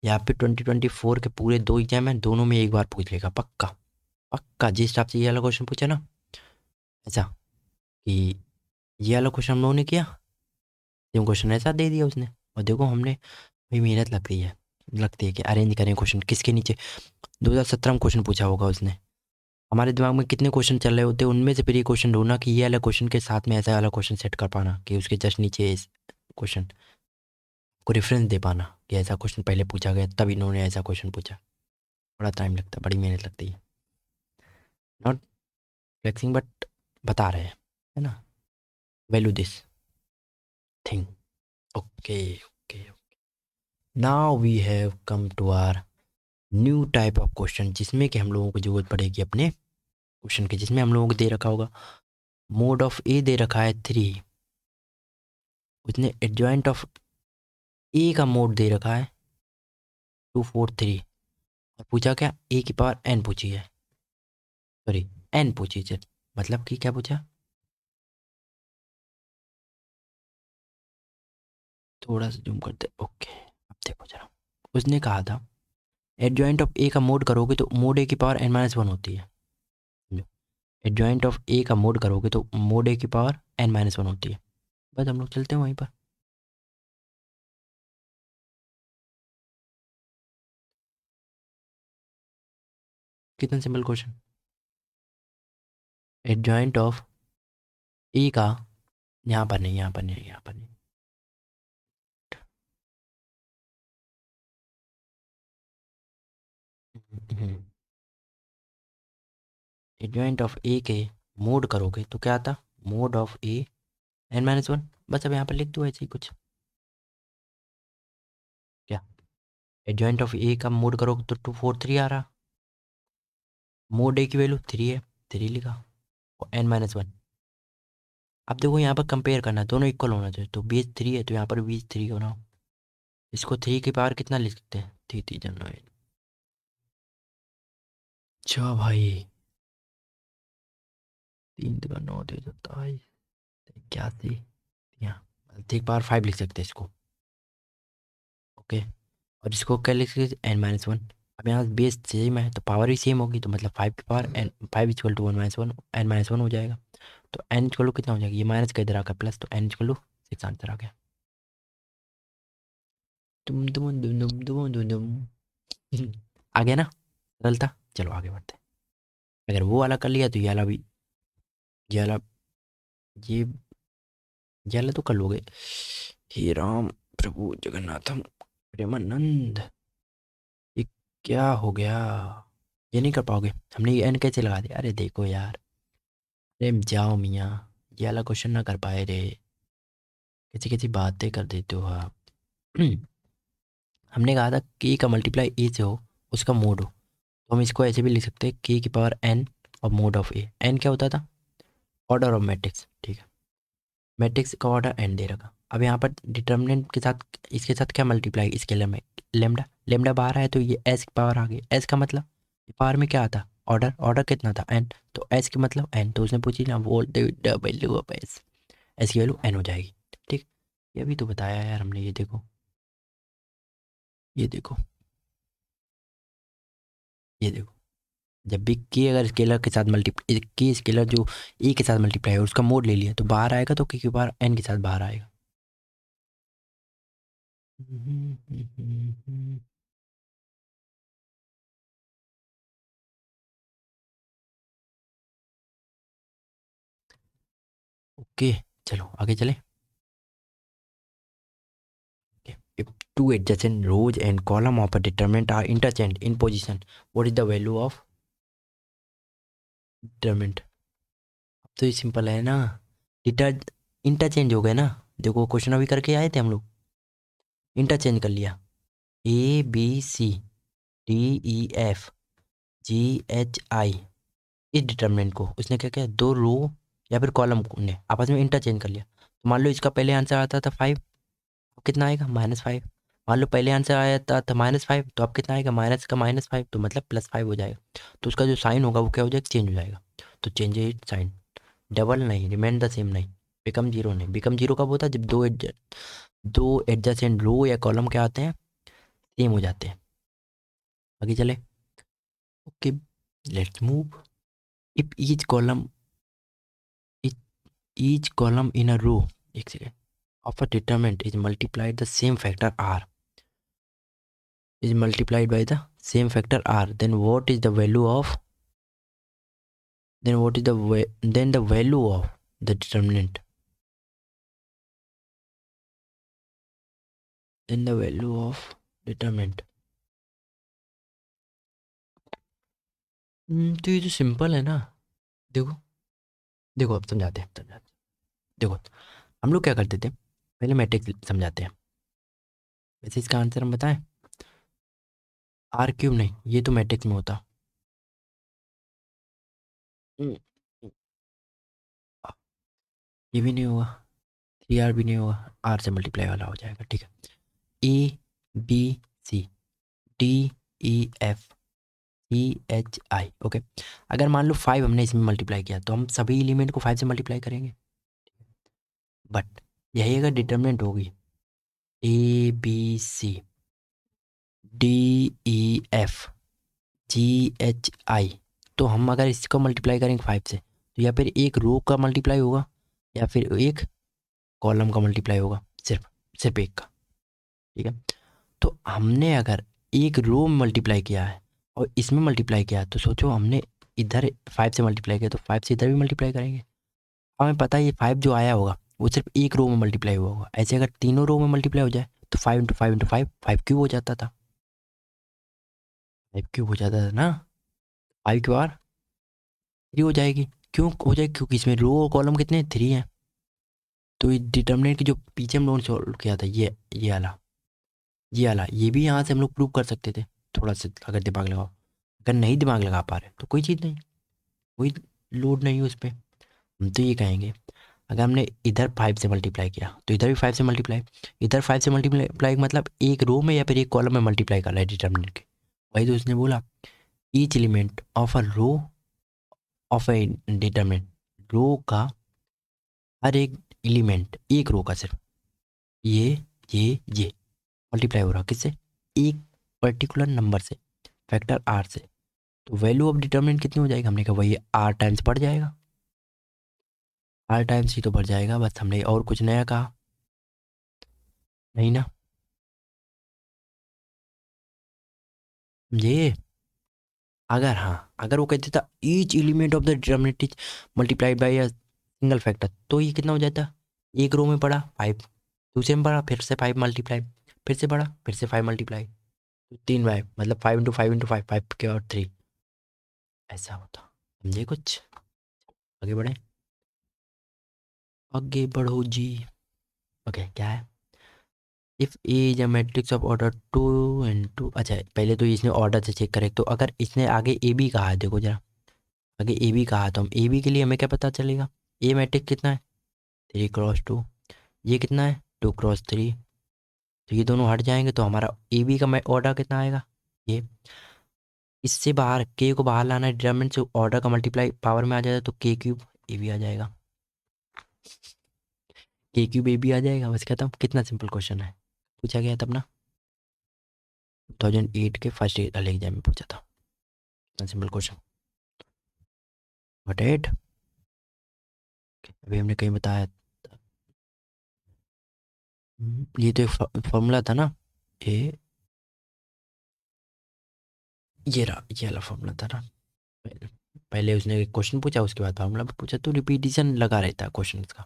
यहाँ पे 2024 के पूरे 2 एग्जाम हैं, दोनों में एक बार पूछ लेगा पक्का। पक्का जिस हिसाब से ये वाला क्वेश्चन पूछा ना, ऐसा कि ये वाला क्वेश्चन हम लोगों ने किया, सेम क्वेश्चन ऐसा दे दिया उसने। और देखो हमने भाई मेहनत लगती है कि अरेंज करें क्वेश्चन किसके नीचे। 2017 में क्वेश्चन पूछा होगा उसने, हमारे दिमाग में कितने क्वेश्चन चल रहे होते हैं, उनमें से फिर ये क्वेश्चन ढूंढना कि ये वाला क्वेश्चन के साथ में ऐसा वाला क्वेश्चन सेट कर पाना कि उसके जस्ट नीचे इस क्वेश्चन को रेफरेंस दे पाना कि ऐसा क्वेश्चन पहले पूछा गया तब इन्होंने ऐसा क्वेश्चन पूछा। बड़ा टाइम लगता है, बड़ी मेहनत लगती है। नॉट फ्लेक्सिंग बट बता रहे हैं, है ना। Value this thing. Okay okay. Now we have come to our new type of question, जिसमें कि हम लोगों को जरूरत पड़ेगी अपने क्वेश्चन की, जिसमें हम लोगों को दे रखा होगा मोड ऑफ ए दे रखा है 3, उसने एडजॉइंट ऑफ ए का मोड दे रखा है 243, और पूछा क्या, ए की पावर एन पूछी है, सॉरी एन पूछी है, मतलब कि क्या पूछा, थोड़ा सा जूम करते, ओके अब देखो जरा। उसने कहा था एडजॉइंट ऑफ ए का मोड करोगे तो मोड ए की पावर एन माइनस वन होती है। एडजॉइंट ऑफ ए का मोड करोगे तो मोड ए की पावर एन माइनस वन होती है। बस हम लोग चलते हैं वहीं पर। कितना सिंपल क्वेश्चन, एडजॉइंट ऑफ ए का, यहाँ पर नहीं, यहाँ पर नहीं, यहाँ पर नहीं, एडजॉइंट ऑफ ए के मोड करोगे तो क्या आता, mod of A N minus one. बस अब यहाँ पर लिख दो ऐसे ही कुछ, क्या एडजॉइंट ऑफ ए का मोड करोगे तो 243 आ रहा, मोड ए की वैल्यू 3 है, 3 लिखा, और एन माइनस वन। अब देखो यहाँ पर कंपेयर करना, दोनों इक्वल होना चाहिए, तो बेस 3 है तो यहाँ पर बेस 3 होना। इसको 3 की पावर कितना लिख सकते हैं, 3 3 जनरल। अच्छा भाई, 3 का 9 दे देता है, 81, यहाँ 3 पावर 5 लिख सकते हैं इसको, ओके। और इसको क्या लिख सकते, एन माइनस वन। अब यहाँ बेस सेम है तो पावर भी सेम होगी, तो मतलब 5 की power N, 5 equal to 1 minus 1, N minus one हो जाएगा। तो एन इक्वल टू कितना हो जाएगा, ये माइनस का इधर आकर प्लस, तो एन इक्वल टू 6 आंसर आ गया। तुम तुम दुम दुम दुम दुम दुम आ गया ना, सरल था। चलो आगे बढ़ते हैं। अगर वो वाला कर लिया तो ये वाला भी, ये वाला, ये ये वाला तो कर लोगे। हे राम प्रभु जगन्नाथम प्रेमानंद, ये क्या हो गया, ये नहीं कर पाओगे, हमने ये एन कैसे लगा दिया, अरे देखो यार, अरे जाओ मियाँ, ये वाला क्वेश्चन ना कर पाए रे, कैसी कैसी बातें कर देते हो आप। हमने कहा था के का मल्टीप्लाई ए से हो, उसका मोड हो, तो हम इसको ऐसे भी लिख सकते हैं के की पावर एन और मोड ऑफ ए। एन क्या होता था, ऑर्डर ऑफ मैट्रिक्स, ठीक है। मैट्रिक्स का ऑर्डर एन दे रखा। अब यहाँ पर डिटर्मिनेंट के साथ, इसके साथ क्या मल्टीप्लाई, इसके में लेमडा, लेमडा बाहर है तो ये एस की पावर आ गई। एस का मतलब पावर में क्या आता, ऑर्डर, ऑर्डर कितना था एन, तो एस के मतलब एन, तो उसने पूछी ना volt value of S, S की वैल्यू एन हो जाएगी, ठीक। ये भी तो बताया यार हमने, ये देखो, ये देखो, ये देखो, जब भी के अगर स्केलर के साथ मल्टीप्लाई, के स्केलर जो ए के साथ मल्टीप्लाई है उसका मोड ले लिया तो बाहर आएगा, तो के पावर एन के साथ बाहर आएगा। ओके, चलो आगे चले. If two adjacent rows and column of a determinant are interchanged in position, what is the value of determinant? अब तो ये सिंपल है ना. डिटर इंटरचेंज हो गए ना. देखो क्वेश्चन अभी करके आए थे हम लोग. इंटरचेंज कर लिया. A B C D E F G H I. इस डिटर्मिनेंट को उसने क्या किया, दो रो या फिर कॉलम ने आपस में इंटरचेंज कर लिया. तो मान लो इसका पहले आंसर आता था 5, अब कितना आएगा -5. मान लो पहले आंसर आया था -5, तो अब कितना आएगा, माइनस का -5, तो मतलब +5 हो जाएगा. तो उसका जो साइन होगा वो क्या हो जाएगा, चेंज हो जाएगा. तो चेंज इट साइन. डबल नहीं, रिमेन द सेम नहीं. बिकम जीरो नहीं. बिकम जीरो कब होता है, जब दो एडजेसेंट रो या कॉलम क्या आते हैं, सेम हो जाते हैं. आगे चले. Okay, let's move. If each column in a row, एक second, of a determinant is multiplied the same factor r, is multiplied by the same factor r, then what is the value of, then the value of the determinant, then the value of determinant. तो ये तो simple है ना. देखो, देखो अब समझाते हैं. देखो, हम लोग क्या करते थे, पहले मैट्रिक्स समझाते हैं. वैसे इसका आंसर हम बताएं, आर क्यूब नहीं, ये तो मैट्रिक्स में होता. हम्म, ये भी नहीं होगा, 3r भी नहीं होगा, आर से मल्टीप्लाई वाला हो जाएगा. ठीक है. A B C D E F E H I. Okay, अगर मान लो 5 हमने इसमें मल्टीप्लाई किया तो हम सभी एलिमेंट को 5 से मल्टीप्लाई करेंगे. बट यही अगर डिटर्मिनेंट होगी, A B C D E F G H I, तो हम अगर इसको मल्टीप्लाई करेंगे 5 से, तो या फिर एक रो का मल्टीप्लाई होगा या फिर एक कॉलम का मल्टीप्लाई होगा, सिर्फ सिर्फ एक का. ठीक है. तो हमने अगर एक रो में मल्टीप्लाई किया है और इसमें मल्टीप्लाई किया है, तो सोचो हमने इधर 5 से मल्टीप्लाई किया तो 5 से इधर भी मल्टीप्लाई करेंगे. हमें पता है ये 5 जो आया होगा वो सिर्फ एक रो में मल्टीप्लाई हुआ होगा. ऐसे अगर तीनों रो में मल्टीप्लाई हो जाए तो 5 × 5 × 5 5 क्यूब हो जाता था. 5 क्यूब हो जाता था ना. 5 क्यूब 3 हो जाएगी. क्यों हो जाएगी, क्योंकि इसमें रो और कॉलम कितने 3 हैं. तो ये डिटर्मिनेंट की जो पीछे हम लोगों ने सॉल्व किया था, ये वाला ये भी यहाँ से हम लोग प्रूव कर सकते थे, थोड़ा सा अगर दिमाग लगाओ. अगर नहीं दिमाग लगा पा रहे तो कोई चीज़ नहीं, कोई लोड नहीं है उस पर. हम तो ये कहेंगे, अगर हमने इधर 5 से मल्टीप्लाई किया तो इधर भी 5 से मल्टीप्लाई, इधर 5 से मल्टीप्लाई मतलब एक रो में या फिर एक कॉलम में मल्टीप्लाई कर रहा है डिटर्मिनेंट के. वही तो उसने बोला, each element of a row of A determinant, row का हर एक एलिमेंट, एक रो का सिर्फ, ये ये मल्टीप्लाई हो रहा किससे, एक पर्टिकुलर नंबर से, फैक्टर आर से. तो वैल्यू ऑफ डिटर्मिनेंट कितनी हो जाएगी, हमने कहा वही आर टाइम्स बढ़ जाएगा. आर टाइम्स ही तो बढ़ जाएगा, बस हमने और कुछ नया कहा नहीं ना. ये अगर, हाँ, अगर वो कहते था each element of the determinant is multiplied by a single factor, तो ये कितना हो जाता, एक रो में पड़ा 5, दूसरे में पड़ा फिर से 5 मल्टीप्लाई, फिर से पड़ा फिर से 5 मल्टीप्लाई, तो 3 बाय मतलब 5 × 5 × 5 5 के और 3, ऐसा होता. समझे कुछ. आगे बढ़े, आगे बढ़ो जी. ओके, क्या है, if A is a matrix of order 2 × 2. अच्छा, पहले तो इसने ऑर्डर से चेक करे, तो अगर इसने आगे ए बी कहा है, देखो जरा, आगे ए बी कहा तो हम ए बी के लिए हमें क्या पता चलेगा, ए मैट्रिक्स कितना है 3 × 2, ये कितना है 2 × 3. तो ये दोनों हट जाएंगे तो हमारा ए बी का ऑर्डर कितना आएगा, ये. इससे बाहर के को बाहर लाना है डिटरमिनेंट से, ऑर्डर का मल्टीप्लाई पावर में आ जाएगा तो के क्यूब ए बी आ जाएगा. के क्यूब ए बी आ जाएगा, बस खत्म. कितना सिंपल क्वेश्चन है, पूछा गया तब ना, 2008 के फर्स्ट ईयर एग्जाम में पूछा था. इतना सिंपल क्वेश्चन. बट एट, अभी हमने कहीं बताया ये तो एक फॉर्मूला था ना, ए, ये रहा, ये वाला फॉर्मूला था ना। पहले पहले उसने एक क्वेश्चन पूछा, उसके बाद फार्मूला पूछा, तो रिपीटिशन लगा रहता है क्वेश्चन का।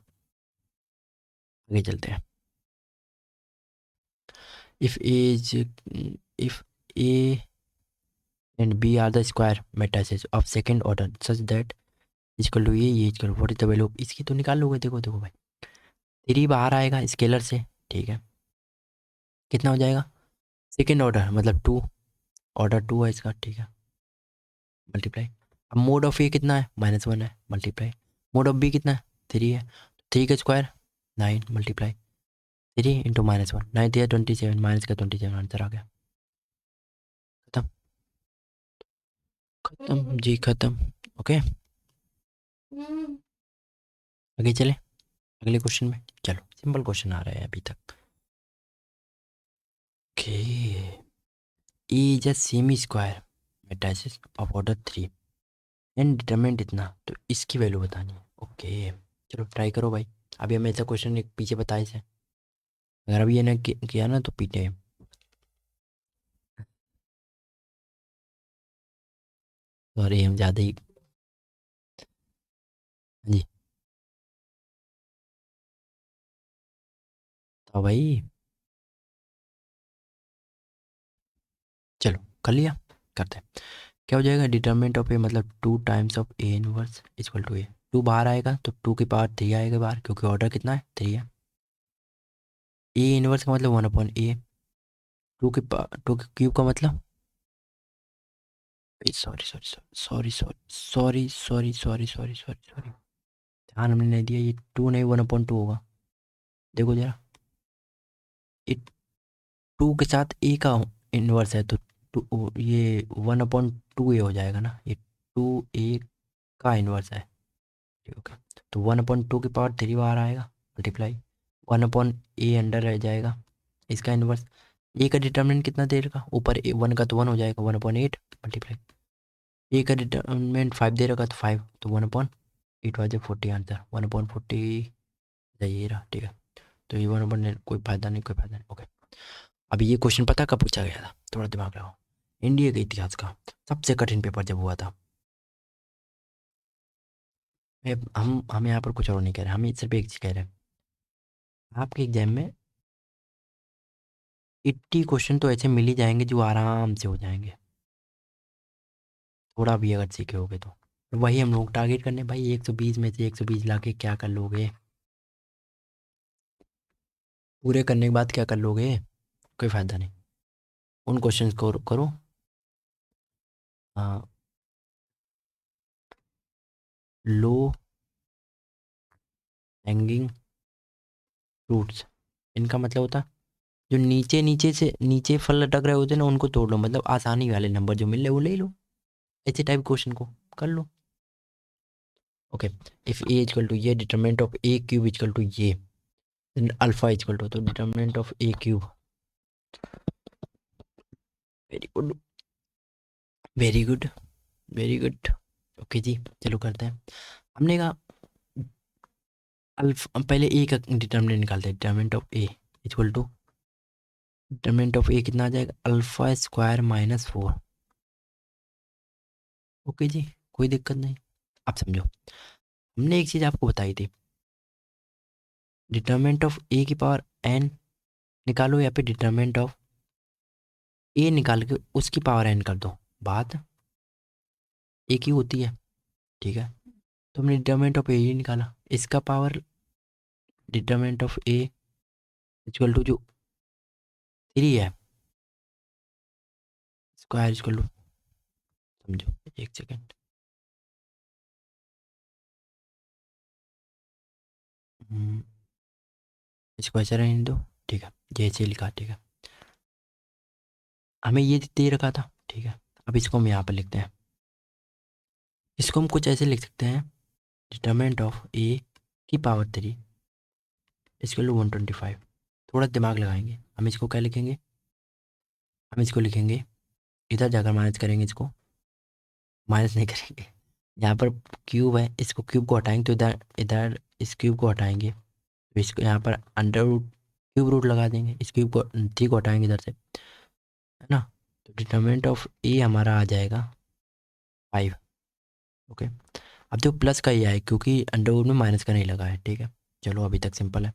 आगे चलते हैं। If as if A and B are the square matrices of second order such that equal to ये equal what is the value, इसकी तो निकाल लोगे। देखो देखो भाई, 3 बाहर आएगा स्केलर से, ठीक है, कितना हो जाएगा, सेकंड ऑर्डर मतलब 2, ऑर्डर 2 है इसका, ठीक है, मल्टीप्लाई। अब मोड ऑफ ए कितना है, -1 है, मल्टीप्लाई। मोड ऑफ बी कितना है, 3 है, 3 का स्क्वायर 9, मल्टीप्लाई। 3 इंटू -1, 9 3 27, माइनस का 27, आंसर आ गया। खत्म, खत्म जी खत्म। ओके, आगे चले अगले क्वेश्चन में। चलो, सिंपल क्वेश्चन आ रहा है अभी तक। Okay, A is a semi square matrices of order 3 and determinant इतना, तो इसकी वैल्यू बतानी है। ओके, चलो ट्राई करो भाई। अभी हमें ऐसा क्वेश्चन एक पीछे बताए से, अगर अभी ये ना किया ना तो पीटे। सॉरी, हम ज़्यादा ही। हाँ जी, तो भाई चलो कर लिया, करते हैं। क्या हो जाएगा, डिटरमिनेंट ऑफ ए मतलब 2 times of A inverse equal to A. 2 बाहर आएगा तो 2 की पावर 3 आएगा बाहर, क्योंकि ऑर्डर कितना है, 3 है। ए इनवर्स का मतलब 1/a। 2 के क्यूब का मतलब, sorry sorry sorry sorry sorry sorry sorry sorry sorry, ध्यान हमने नहीं दिया, ये 2 नहीं 1/2 होगा। देखो जरा, ये 2 के साथ ए का इन्वर्स है तो ये 1/2 ए हो जाएगा ना, ये 2 ए का इन्वर्स है, ठीक, ओके। तो 1/2 की पावर 3 बार आएगा, मल्टीप्लाई 1/a अंडर रह जाएगा, इसका इन्वर्स। ए का डिटर्मिनेंट कितना देर का, ऊपर 1 का तो 1 हो जाएगा, 1/8 मल्टीप्लाई। ए का डिटर्मिनेंट 5 दे रखा तो 5, तो 1/8 वाजे 40, आंसर 1/40 ये रहा, ठीक है। तो ये 1/8 कोई फायदा नहीं, कोई फायदा नहीं, ओके। अभी ये क्वेश्चन पता कब पूछा गया था, थोड़ा दिमाग लगाओ। इंडिया के इतिहास का सबसे कठिन पेपर जब हुआ था। हम यहाँ पर कुछ और नहीं कह रहे, हम सिर्फ एक चीज़ कह रहे हैं, आपके एग्जाम में 80 क्वेश्चन तो ऐसे मिल ही जाएंगे जो आराम से हो जाएंगे, थोड़ा भी अगर सीखे होगे तो। वही हम लोग टारगेट करने भाई, 120 में से 120 लाके क्या कर लोगे, पूरे करने के बाद क्या कर लोगे, कोई फायदा नहीं। उन क्वेश्चन को करो। हाँ, लो हैंगिंग फ्रूट्स, इनका मतलब होता है जो नीचे नीचे से नीचे फल लटक रहे होते हैं ना, उनको तोड़ लो, मतलब आसानी वाले नंबर जो मिल रहे वो ले लो, ऐसे टाइप क्वेश्चन को कर लो। Okay, if A equal to ये, determinant of A cube equal to ये, देन अल्फा इक्वल टू, तो determinant of A cube, very good, very good, very good. Okay जी, चलो करते हैं। हमने कहा अल्फा, पहले ए का डिटरमिनेंट निकालते हैं, determinant of A equal to, determinant of A कितना आ जाएगा, अल्फा स्क्वायर -4। ओके जी, कोई दिक्कत नहीं। आप समझो, हमने एक चीज़ आपको बताई थी, डिटरमिनेंट ऑफ ए की पावर एन निकालो, या फिर डिटरमिनेंट ऑफ ए निकाल के उसकी पावर एन कर दो, बात एक ही होती है, ठीक है। तो हमने डिटरमिनेंट ऑफ ए ही निकाला, इसका power determinant of A equal to जो 3 है, स्क्वायर इक्वल टू, समझो, एक सेकेंड, इसको ऐसा रहने दो, ठीक है, जैसे लिखा, ठीक है, हमें ये दे रखा था, ठीक है। अब इसको हम यहाँ पर लिखते हैं, इसको हम कुछ ऐसे लिख सकते हैं, डिटरमिनेंट ऑफ ए की पावर 3 इसके लिए 125। थोड़ा दिमाग लगाएंगे, हम इसको क्या लिखेंगे, हम इसको लिखेंगे, इधर जाकर माइनस करेंगे, इसको माइनस नहीं करेंगे, यहाँ पर क्यूब है, इसको क्यूब को हटाएंगे तो इधर इधर इस क्यूब को हटाएंगे, तो इसको यहाँ पर अंडर रूट क्यूब रूट लगा देंगे, इस क्यूब को 3 को हटाएंगे इधर से, है ना। तो डिटर्मिनेंट ऑफ ए हमारा आ जाएगा 5। ओके, अब देखो प्लस का ही है क्योंकि अंडरवुड में माइनस का नहीं लगा है, ठीक है। चलो अभी तक सिंपल है।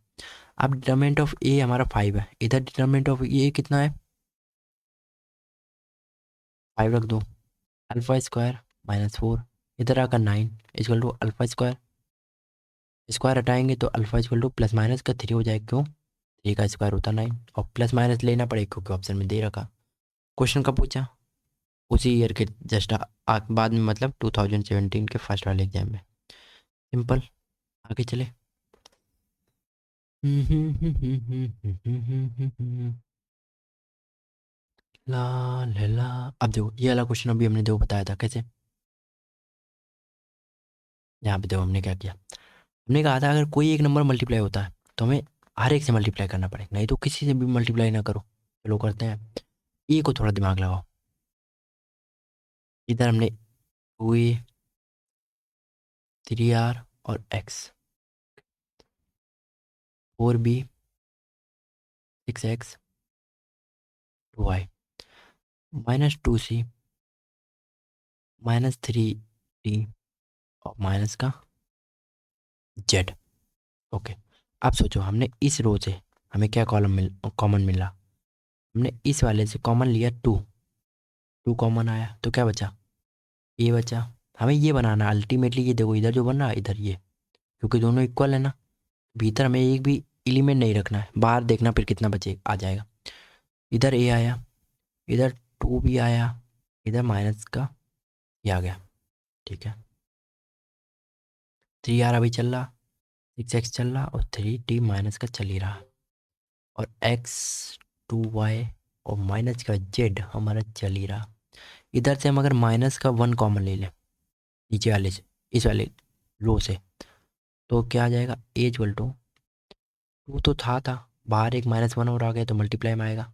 अब डिटर्मिनेंट ऑफ ए हमारा 5 है, इधर डिटर्मिनेंट ऑफ ए कितना है, 5 रख दो। अल्फा स्क्वायर -4, इधर आकर 9 equal to alpha square, square हटाएंगे तो alpha equal to plus minus का 3 हो जाएगा, क्यों, 3 का स्क्वायर होता 9, और प्लस माइनस लेना पड़ेगा क्योंकि ऑप्शन में दे रखा। क्वेश्चन कब पूछा, उसी ईयर के जस्ट बाद में, मतलब 2017 के फर्स्ट वाले एग्जाम में। सिंपल, आगे चले। ला ला, अब देखो ये वाला क्वेश्चन अभी हमने देखो बताया था कैसे। यहाँ पे देखो हमने क्या किया, हमने कहा था अगर कोई एक नंबर मल्टीप्लाई होता है तो हमें हर एक से मल्टीप्लाई करना पड़ेगा, नहीं तो किसी से भी मल्टीप्लाई ना करो। चलो करते हैं, ए को थोड़ा दिमाग लगाओ। इधर हमने 2a, 3r और x, 4b, 6x, 2y, -2c, -3d और माइनस का z। ओके, अब सोचो हमने इस रो से हमें क्या कॉमन मिला, हमने इस वाले से कॉमन लिया 2, 2 कॉमन आया तो क्या बचा, ये बचा। हमें ये बनाना अल्टीमेटली, ये देखो इधर जो बन रहा है इधर ये, क्योंकि दोनों इक्वल है ना, भीतर हमें एक भी एलिमेंट नहीं रखना है, बाहर देखना फिर कितना बचे आ जाएगा। इधर ए आया, इधर 2 भी आया, इधर माइनस का ये आ गया, ठीक है। 3r अभी चल रहा, 6x चल रहा और 3d माइनस का चल ही रहा, और x, 2y और माइनस का z हमारा चल ही रहा। इधर से हम अगर माइनस का 1 कॉमन ले लें नीचे वाले से, इस वाले रो से, तो क्या आ जाएगा, ए इक्वल टू 2 तो था बाहर एक -1 और आ गया तो मल्टीप्लाई में आएगा।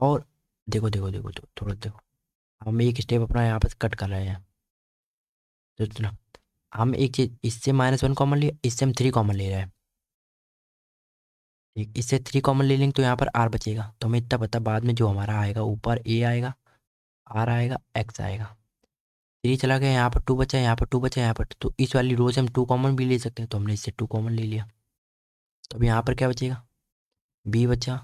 और देखो देखो देखो तो थोड़ा देखो, हम एक स्टेप अपना यहाँ पर कट कर रहे हैं, तो इतना हम एक चीज, इससे -1 कॉमन लिया, इससे हम 3 कॉमन ले रहे हैं, ठीक, इससे 3 कॉमन ले लेंगे तो यहाँ पर आर बचेगा, तो हमें इतना पता बाद में जो हमारा आएगा ऊपर ए आएगा, आर आएगा, एक्स आएगा। 3 चला गया, यहाँ पर 2 बचा, यहाँ पर 2 बचा, यहाँ पर तो इस वाली रो से हम 2 कॉमन भी ले सकते हैं, तो हमने इससे 2 कॉमन ले लिया, तो अब यहाँ पर क्या बचेगा, बी बचा।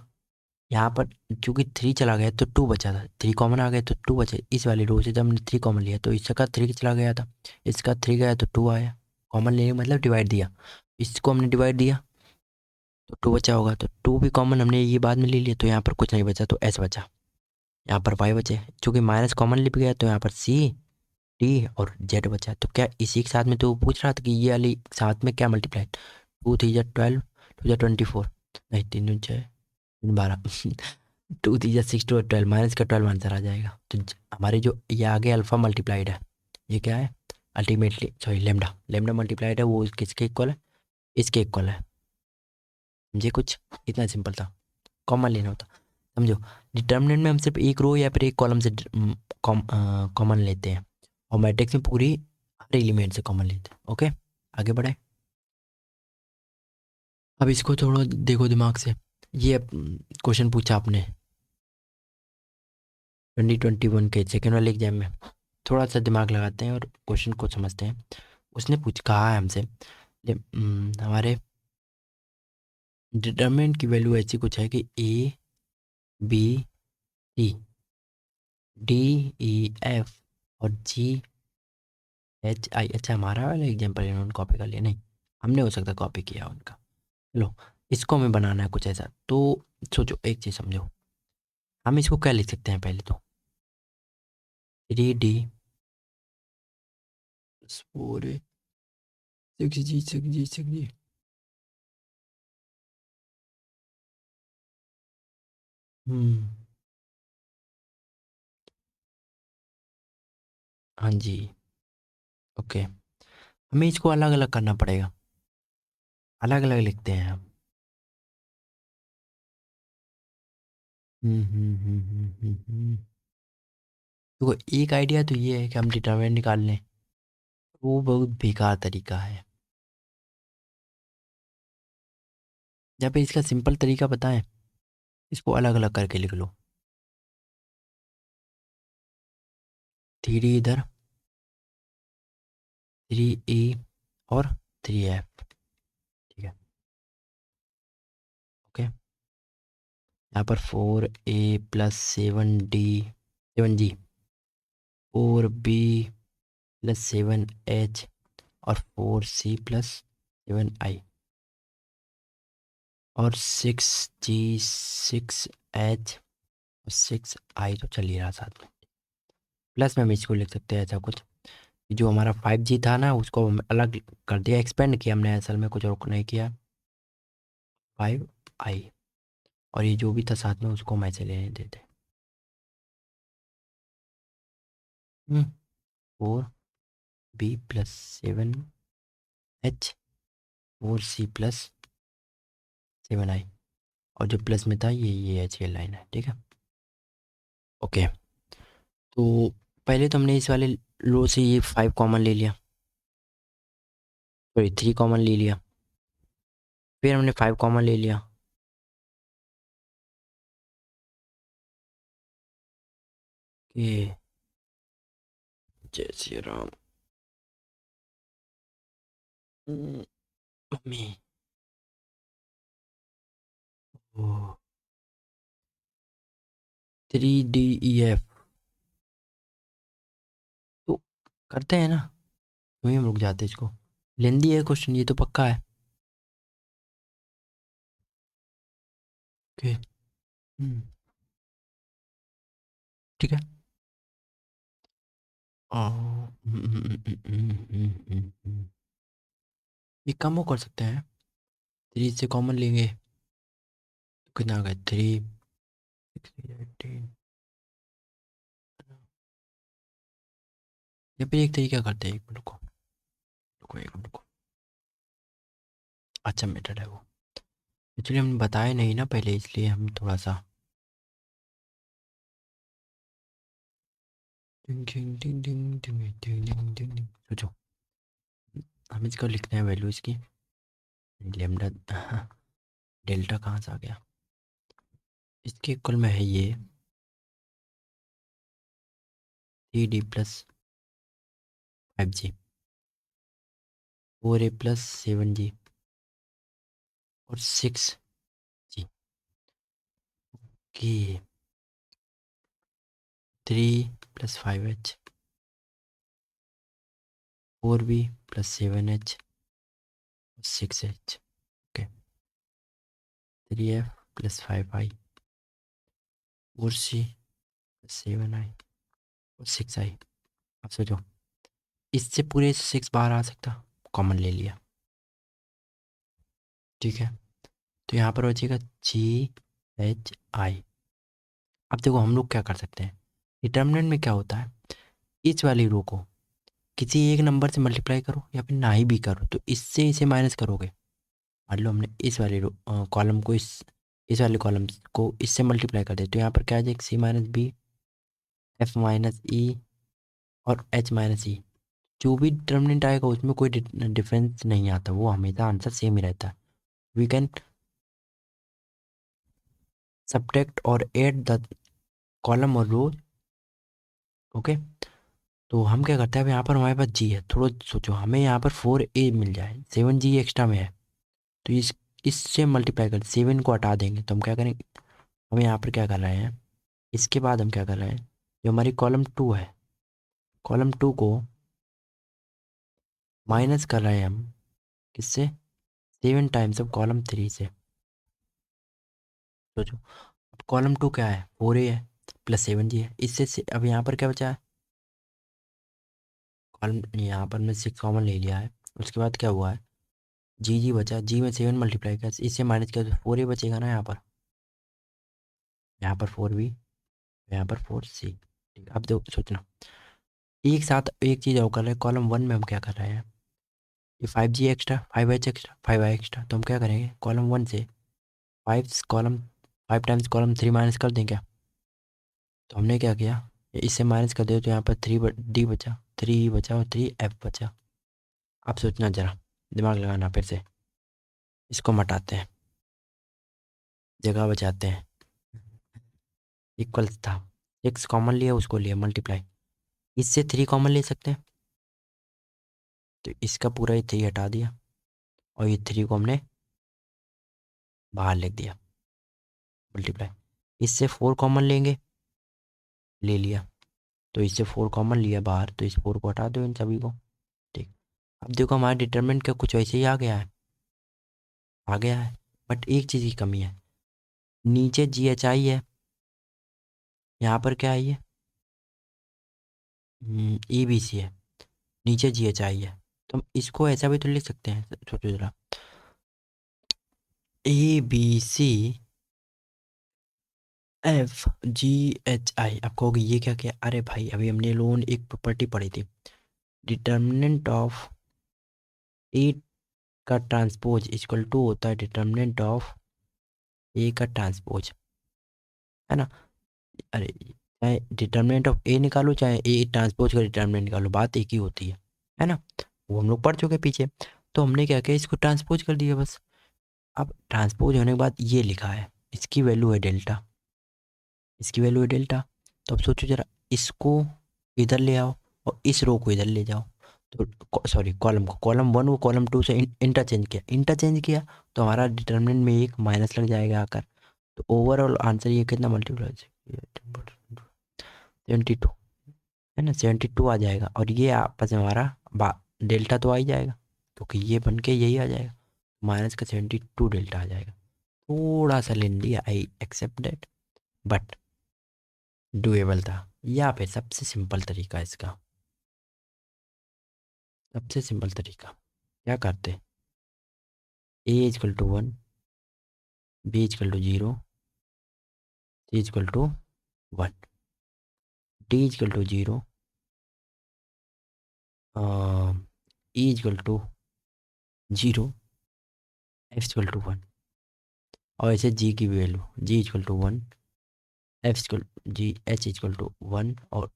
यहाँ पर चूंकि 3 चला गया तो 2 बचा था, 3 कॉमन आ गया तो 2 बचे, इस वाली रो से जब हमने 3 कॉमन लिया तो इसका 3 चला गया था, इसका 3 गया तो 2 आया, कॉमन लेने का मतलब डिवाइड दिया, इसको हमने डिवाइड दिया तो 2 बचा होगा, तो 2 भी कॉमन हमने ये बाद में ले लिया, तो यहाँ पर कुछ नहीं बचा तो एस बचा, यहाँ पर वाई बचे, चूंकि माइनस कॉमन लिप गया तो यहाँ पर सी, डी और जेड बचा। तो क्या इसी के साथ में तो पूछ रहा था कि ये वाली साथ में क्या मल्टीप्लाई, 2 3 12, 2 24, नहीं 3 दूनी 6, 3 12 2 3 6 2 12, माइनस का 12 आंसर आ जाएगा। तो हमारे जो ये आगे अल्फा मल्टीप्लाइड है, ये क्या है, ultimately sorry lambda, lambda multiplied है, वो किसके इक्वल है, इसके इक्वल है। समझे कुछ, इतना सिंपल था, कॉमन लेना होता, समझो। डिटर्मिनेंट में हम सिर्फ एक रो या फिर एक कॉलम से कॉमन लेते हैं, और मैट्रिक्स में पूरी हर एलिमेंट से कॉमन लेते हैं। ओके, आगे बढ़े। अब इसको थोड़ा देखो दिमाग से, ये क्वेश्चन पूछा आपने 2021 के सेकेंड वाले एग्जाम में, थोड़ा सा दिमाग लगाते हैं और क्वेश्चन को समझते हैं। उसने पूछ कहा है हमसे, हमारे डिटर्मिनेंट की वैल्यू ऐसी कुछ है कि ए, B, C, D, E, F और जी, एच, आई। अच्छा, हमारा वाला एग्जाम्पल इन्होंने कॉपी कर लिया, नहीं हमने हो सकता कॉपी किया उनका। लो, इसको हमें बनाना है कुछ ऐसा, तो सोचो एक चीज़ समझो, हम इसको क्या लिख सकते हैं, पहले तो 3D 4A 6G 6G 6G। हम्म, हाँ जी, ओके, हमें इसको अलग अलग करना पड़ेगा, अलग अलग लिखते हैं हम। तो एक आइडिया तो ये है कि हम डिटरमिनेंट निकाल लें, वो बहुत बेकार तरीका है। या फिर इसका सिंपल तरीका बताएं, इसको अलग अलग करके लिख लो। 3D इधर, 3E और 3F। ठीक है, ओके। यहाँ पर 4A plus 7D four B plus 7H और 4C प्लस 7I और 6G 6H और 6I तो चल ही रहा साथ में। प्लस में हम इसको लिख सकते हैं ऐसा कुछ, जो हमारा 5G था ना उसको हम अलग कर दिया, एक्सपेंड किया हमने, असल में कुछ और नहीं किया। 5I और ये जो भी था साथ में उसको हम ऐसे लेने देते। 4B plus 7H 4C plus 7I और जो प्लस में था ये एच ये लाइन है, ठीक है, ओके। तो पहले तो हमने इस वाले रो से ये 5 कॉमन ले लिया, सॉरी 3 कॉमन ले लिया, फिर हमने 5 कॉमन ले लिया, ये जय श्री राम। मम्मी, ओ 3DEF तो करते हैं ना, वहीं हम रुक जाते हैं इसको। लेंदी है क्वेश्चन, ये तो पक्का है, ओके। ठीक है। आ, ये कम वो कर सकते हैं, 3 से कॉमन लेंगे तो कितना आ गया, 3 6 18। या फिर एक तरीका करते हैं, एक मिनट को, रुको एक मिनट को, अच्छा मेथड है वो, एक्चुअली हमने बताया नहीं ना पहले, इसलिए हम थोड़ा सा सोचो। हम इसको लिखते हैं वैल्यू इसकी, लेमडा डेल्टा कहाँ से आ गया, इसके इक्वल में है ये 3D plus 5G 4A plus 7G और 6G की 3 plus 5H 4B plus 7H 6H, okay. 3F plus 5I 4C plus 7I और 6I। अब सोचो, इससे पूरे 6 बाहर आ सकता, कॉमन ले लिया, ठीक है। तो यहाँ पर बचेगा GHI। अब देखो हम लोग क्या कर सकते हैं, डिटर्मिनेंट में क्या होता है, इस वाली रो को किसी एक नंबर से मल्टीप्लाई करो या फिर ना ही भी करो, तो इससे इसे माइनस करोगे। मान लो हमने इस वाली रो कॉलम को इस वाले कॉलम को इससे मल्टीप्लाई कर दे, तो यहाँ पर क्या आ जाएगा, C-B F-E और H-E। जो भी डिटर्मिनेंट आएगा उसमें कोई डिफरेंस नहीं आता, वो हमेशा आंसर सेम ही रहता है। वी कैन सब्ट्रैक्ट और ऐड द कॉलम और रो, ओके। तो हम क्या करते हैं, अब यहाँ पर हमारे पास जी है, थोड़ा सोचो, हमें यहाँ पर 4A मिल जाए, 7G एक्स्ट्रा में है, तो इससे मल्टीप्लाई कर 7 को हटा देंगे, तो हम क्या करेंगे, हम यहाँ पर क्या कर रहे हैं, इसके बाद हम क्या कर रहे हैं, जो हमारी कॉलम 2 है, कॉलम 2 को माइनस कर रहे हैं हम, किससे, 7 टाइम्स ऑफ कॉलम 3 से। सोचो, अब कॉलम 2 क्या है, 4A है प्लस 7G है, इससे अब यहाँ पर क्या बचा है, कॉलम यहाँ पर हमने 6 कॉमन ले लिया है, उसके बाद क्या हुआ है, जी बचा, जी में 7 मल्टीप्लाई कर इससे माइनस किया तो 4A बचेगा ना, यहाँ पर 4B, यहाँ पर 4C। ठीक है, अब देखो सोचना, एक साथ एक चीज़ और कर रहे हैं, कॉलम 1 में हम क्या कर रहे हैं, ये 5G extra 5H extra 5I extra, तो हम क्या करेंगे, कॉलम 1 से 5 कॉलम 5 टाइम्स कॉलम 3 माइनस कर दें क्या, तो हमने क्या किया, इससे माइनस कर दिया, तो यहाँ पर 3D बचा, 3 बचा और 3F बचा। अब सोचना जरा, दिमाग लगाना फिर से, इसको मटाते हैं, जगह बचाते हैं। इक्वल्स था, 6 कॉमन लिया, उसको लिया मल्टीप्लाई, इससे 3 कॉमन ले सकते हैं, तो इसका पूरा ये 3 हटा दिया और ये 3 को हमने बाहर लिख दिया मल्टीप्लाई। इससे 4 कॉमन लेंगे, ले लिया, तो इससे 4 कॉमन लिया बाहर, तो इस 4 को हटा दो इन सभी को। ठीक, अब देखो हमारा डिटरमिनेंट का कुछ वैसे ही आ गया है, आ गया है, बट एक चीज़ की कमी है, नीचे जी एच आई है, यहाँ पर क्या आई है, ई बी सी है, नीचे जी एच आई है, तो हम इसको ऐसा भी तो लिख सकते हैं, सोचो जरा, A B C F G H I. आप कहोगे ये क्या क्या, अरे भाई अभी हमने लोन एक प्रॉपर्टी पढ़ी थी, डिटर्मिनेंट ऑफ ए का ट्रांसपोज इक्वल टू होता है डिटर्मिनेंट ऑफ ए का ट्रांसपोज, है ना। अरे चाहे डिटर्मिनेंट ऑफ ए निकालो चाहे ए ट्रांसपोज का डिटर्मिनेंट निकालो, बात एक ही होती है ना। वो हम लोग पढ़ चुके पीछे, तो हमने क्या किया, इसको ट्रांसपोज कर दिया बस। अब ट्रांसपोज होने के बाद ये लिखा है, इसकी वैल्यू है डेल्टा, इसकी वैल्यू है डेल्टा, तो अब सोचो जरा, इसको इधर ले आओ और इस रो को इधर ले जाओ, तो सॉरी कॉलम को, कॉलम 1 को कॉलम 2 से इंटरचेंज किया, तो हमारा डिटर्मिनेंट में एक माइनस लग जाएगा आकर, तो ओवरऑल आंसर ये कितना मल्टीप्लाई 72, है ना, 72 आ जाएगा, और ये आपस में हमारा डेल्टा तो आ ही जाएगा, क्योंकि ये बन के यही आ जाएगा, माइनस का 72 डेल्टा आ जाएगा। थोड़ा सा lengthy, I accept that, but doable था। या फिर सबसे सिंपल तरीका इसका, सबसे सिंपल तरीका क्या करते, A equal to 1, B equal to 0, C equal to 1, D equal to 0, E equal to 0, F equal to 1, और ऐसे जी की भी value, G equal to 1, F equal G, H equal to 1 और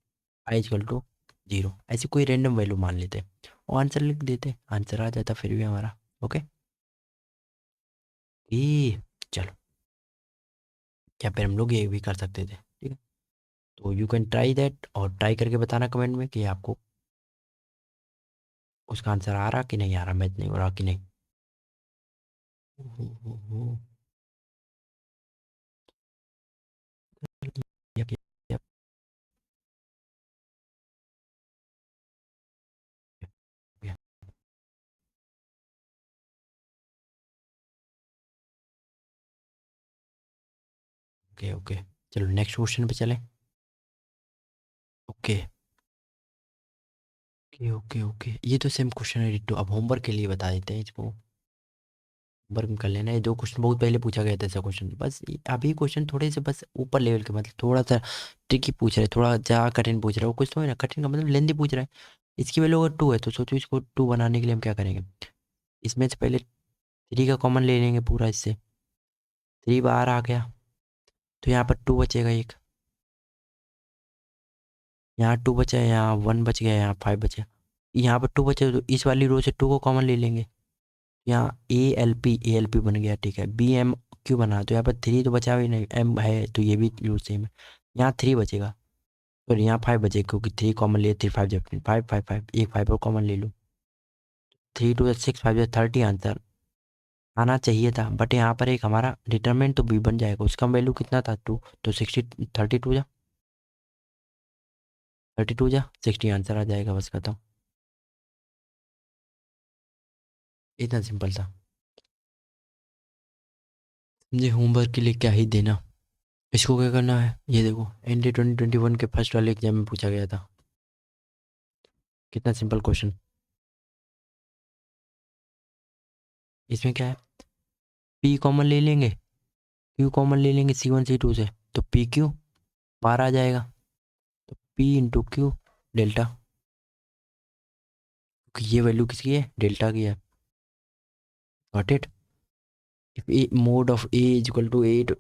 आई इजकल टू 0, ऐसी कोई random value मान लेते और आंसर लिख देते, आंसर आ जाता फिर भी हमारा। ओके, ये चलो, क्या फिर हम लोग ये भी कर सकते थे, ठीक है, तो यू कैन ट्राई दैट, और ट्राई करके बताना कमेंट में कि आपको उसका आंसर आ रहा कि नहीं आ रहा, मैच नहीं हो रहा कि नहीं। Hmm, yup, yup, yup, okay okay, चलो नेक्स्ट क्वेश्चन पे चलें। ओके ओके ओके ओके, ये तो सेम क्वेश्चन है डिट्टो, अब होमवर्क के लिए बता देते हैं इसको, होमवर्क में कर लेना, ये 2 क्वेश्चन बहुत पहले पूछा गया था ऐसा क्वेश्चन, बस अभी क्वेश्चन थोड़े से बस ऊपर लेवल के, मतलब थोड़ा सा ट्रिकी पूछ रहे, थोड़ा ज़्यादा कठिन पूछ रहे हो, कुछ तो है ना, कठिन का मतलब लेंदी पूछ रहा है। इसकी वैल्यू अगर 2 है तो सोचो इसको 2 बनाने के लिए हम क्या करेंगे, इसमें से पहले 3 का कॉमन ले लेंगे पूरा, इससे 3 बाहर आ गया, तो यहाँ पर 2 बचेगा एक, यहाँ 2 बचा है, यहाँ 1 बच गया, यहाँ 5 बचे, यहाँ पर 2 बचे, तो इस वाली रो से 2 को कॉमन ले लेंगे, यहाँ ए एल पी बन गया, ठीक है, बी एम क्यों बना, तो यहाँ पर 3 तो बचा भी नहीं, एम है तो ये भी यूज सेम है, यहाँ 3 बचेगा, और यहाँ 5 बचेगा, क्योंकि 3 कॉमन लिए, 3 5 जब 5 5 5 एक 5 और कॉमन ले लो, 3 टू 6 5 30 आंसर आना चाहिए था, बट यहाँ पर एक हमारा डिटरमिनेंट तो बी बन जाएगा, उसका वैल्यू कितना था 2, तो 60 32 जा 32 जा 60 आंसर आ जाएगा, बस खत्म, इतना सिंपल था। मुझे होमवर्क के लिए क्या ही देना, इसको क्या करना है, ये देखो एनडी 2021 के फर्स्ट वाले एग्जाम में पूछा गया था, कितना सिंपल क्वेश्चन। इसमें क्या है, पी कॉमन ले लेंगे, क्यू कॉमन ले लेंगे C1 C2 से, तो पी क्यू बाहर आ जाएगा, तो पी इंटू क्यू डेल्टा, क्योंकि ये वैल्यू किसकी है, डेल्टा की है, got it. If A mod of A is equal to 8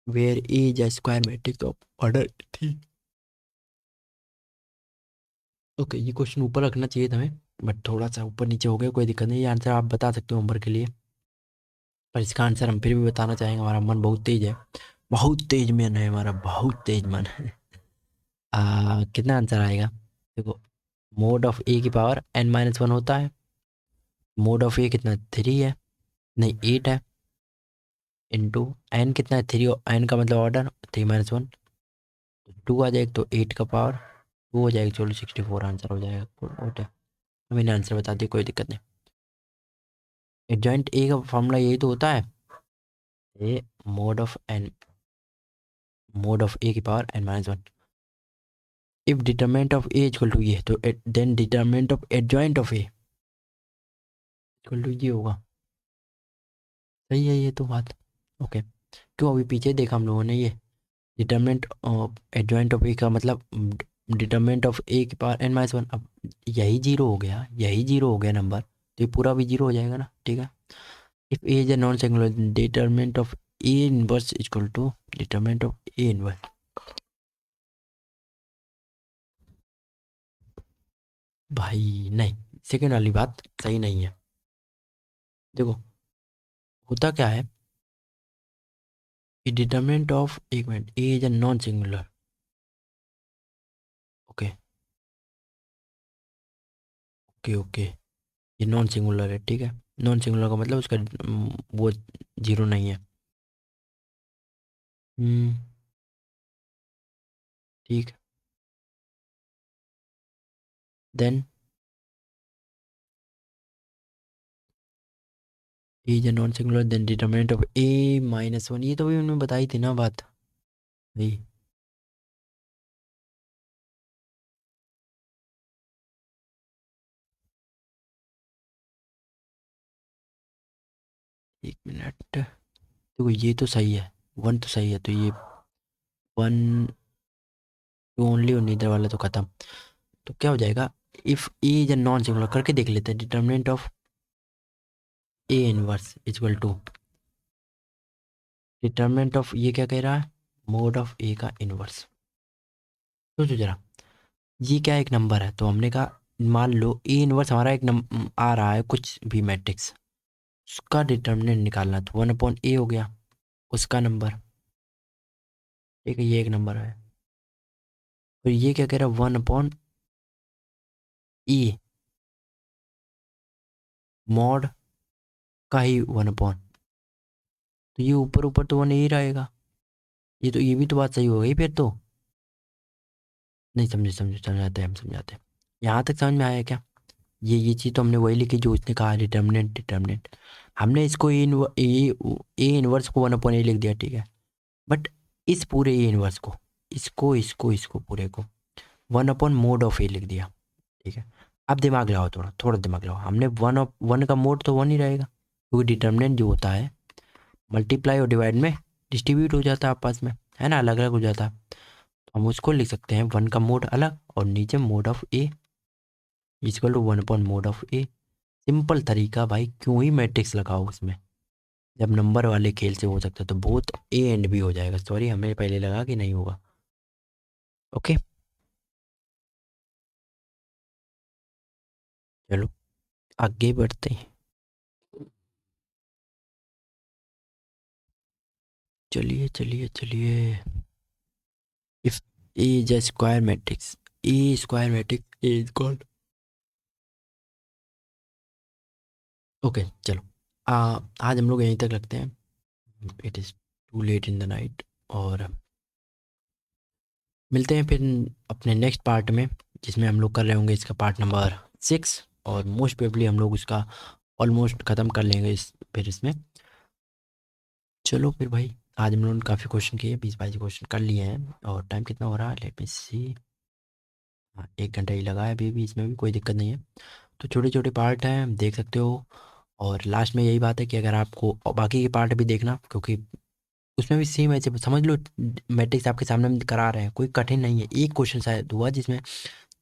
where A is a square matrix of order 3। Okay, ये क्वेश्चन ऊपर रखना चाहिए था हमें, बट थोड़ा सा ऊपर नीचे हो गया, कोई दिक्कत नहीं, ये आंसर आप बता सकते हो होमवर्क के लिए। पर इसका आंसर हम फिर भी बताना चाहेंगे, हमारा मन बहुत तेज है, बहुत तेज मन है हमारा, बहुत तेज मन है। कितना आंसर आएगा? देखो, मोड ऑफ ए की पावर n-1 होता है। मोड ऑफ ए कितना, 3 है, नहीं 8 है, इंटू एन कितना है, 3, एन का मतलब ऑर्डर 3-1, 2 आ जाएगा, तो 8 का पावर 2 हो जाएगा, चलो 64 आंसर हो जाएगा। ओके, मैंने आंसर बता दिया, कोई दिक्कत नहीं। एडजॉइंट ए का फॉर्मूला यही तो होता है, A mod of N, mod of A की power n-1। If determinant of A equal to ये, तो then determinant of adjoint of A equal to ये होगा। सही है ये तो बात। ओके, क्यों अभी पीछे देखा हम लोगों ने ये डिटरमिनेंट ऑफ एडजॉइंट ऑफ ए का मतलब डिटरमिनेंट ऑफ ए की पावर n-1। अब यही जीरो हो गया, यही जीरो हो गया नंबर, तो ये पूरा भी जीरो हो जाएगा ना, ठीक है। If A is a non singular, determinant of A inverse equal to determinant of A inverse. भाई नहीं, सेकेंड वाली बात सही नहीं है। देखो, होता क्या है कि डिटरमिनेंट ऑफ, एक minute, A is a non singular, okay okay okay, ये नॉन सिंगुलर है, ठीक है। नॉन सिंगुलर का मतलब उसका वो जीरो नहीं है। हम्म, ठीक। Then A is a non singular, then determinant of a-1, ये तो भी उन्होंने बताई थी ना बात भाई। एक मिनट, देखो ये तो सही है, 1 तो सही है, तो ये 1 टू ओनली, और नीदर वाला तो खत्म। तो क्या हो जाएगा, if A is a non singular, करके देख लेते हैं। Determinant of A inverse equal to determinant of, ये क्या कह रहा है, मोड ऑफ ए का इनवर्स। सोचो जरा, ये क्या एक नंबर है, तो हमने कहा मान लो ए इनवर्स हमारा एक नंबर आ रहा है, कुछ भी मैट्रिक्स, उसका डिटर्मिनेंट निकालना, तो 1/a हो गया उसका नंबर, ठीक है, ये एक नंबर है। फिर ये क्या कह रहा है, 1/e, मॉड का ही 1/, तो ये ऊपर ऊपर तो 1 ही रहेगा। ये तो, ये भी तो बात सही हो गई फिर तो। नहीं समझे, समझाते हैं हम, समझाते हैं। यहाँ तक समझ में आया क्या? ये चीज़ तो हमने वही लिखी जो उसने कहा, डिटर्मिनेंट डिटर्मिनेंट। हमने इसको ए इनवर्स को 1/a लिख दिया, ठीक है। बट इस पूरे ए इनवर्स को, इसको पूरे को 1/mod ऑफ ए लिख दिया, ठीक है। अब दिमाग लगाओ, थोड़ा थोड़ा दिमाग लगाओ, हमने 1 का मोड तो 1 ही रहेगा, क्योंकि डिटर्मिनेंट जो होता है मल्टीप्लाई और डिवाइड में डिस्ट्रीब्यूट हो जाता है आपस में, है ना, अलग अलग हो जाता है। तो हम उसको लिख सकते हैं 1 का मोड अलग, और नीचे mod of A equal to 1/mod of A. Simple तरीका भाई, क्यों ही मैट्रिक्स लगाओ उसमें, जब नंबर वाले खेल से हो सकता है, तो बोथ ए एंड बी हो जाएगा। सॉरी, हमें पहले लगा कि नहीं होगा। ओके, चलो आगे बढ़ते हैं। चलिए चलिए चलिए। If A is a square matrix, A square matrix A is called, okay चलो, आज हम लोग यहीं तक रखते हैं। It is too late in the night, और मिलते हैं फिर अपने नेक्स्ट पार्ट में, जिसमें हम लोग कर रहे होंगे इसका पार्ट नंबर 6, और मोस्ट प्रोबेबली हम लोग उसका ऑलमोस्ट ख़त्म कर लेंगे इस फिर इसमें। चलो फिर भाई, आज हम लोगों ने काफ़ी क्वेश्चन किए, 20-22 क्वेश्चन कर लिए हैं, और टाइम कितना हो रहा है, लेट मी सी। हाँ, 1 घंटा ही लगा है अभी भी, इसमें भी कोई दिक्कत नहीं है। तो छोटे छोटे पार्ट हैं, देख सकते हो। और लास्ट में यही बात है कि अगर आपको बाकी के पार्ट भी देखना, क्योंकि उसमें भी सेम ऐसे समझ लो, मैट्रिक्स आपके सामने हम करा रहे हैं, कोई कठिन नहीं है। एक क्वेश्चन शायद हुआ जिसमें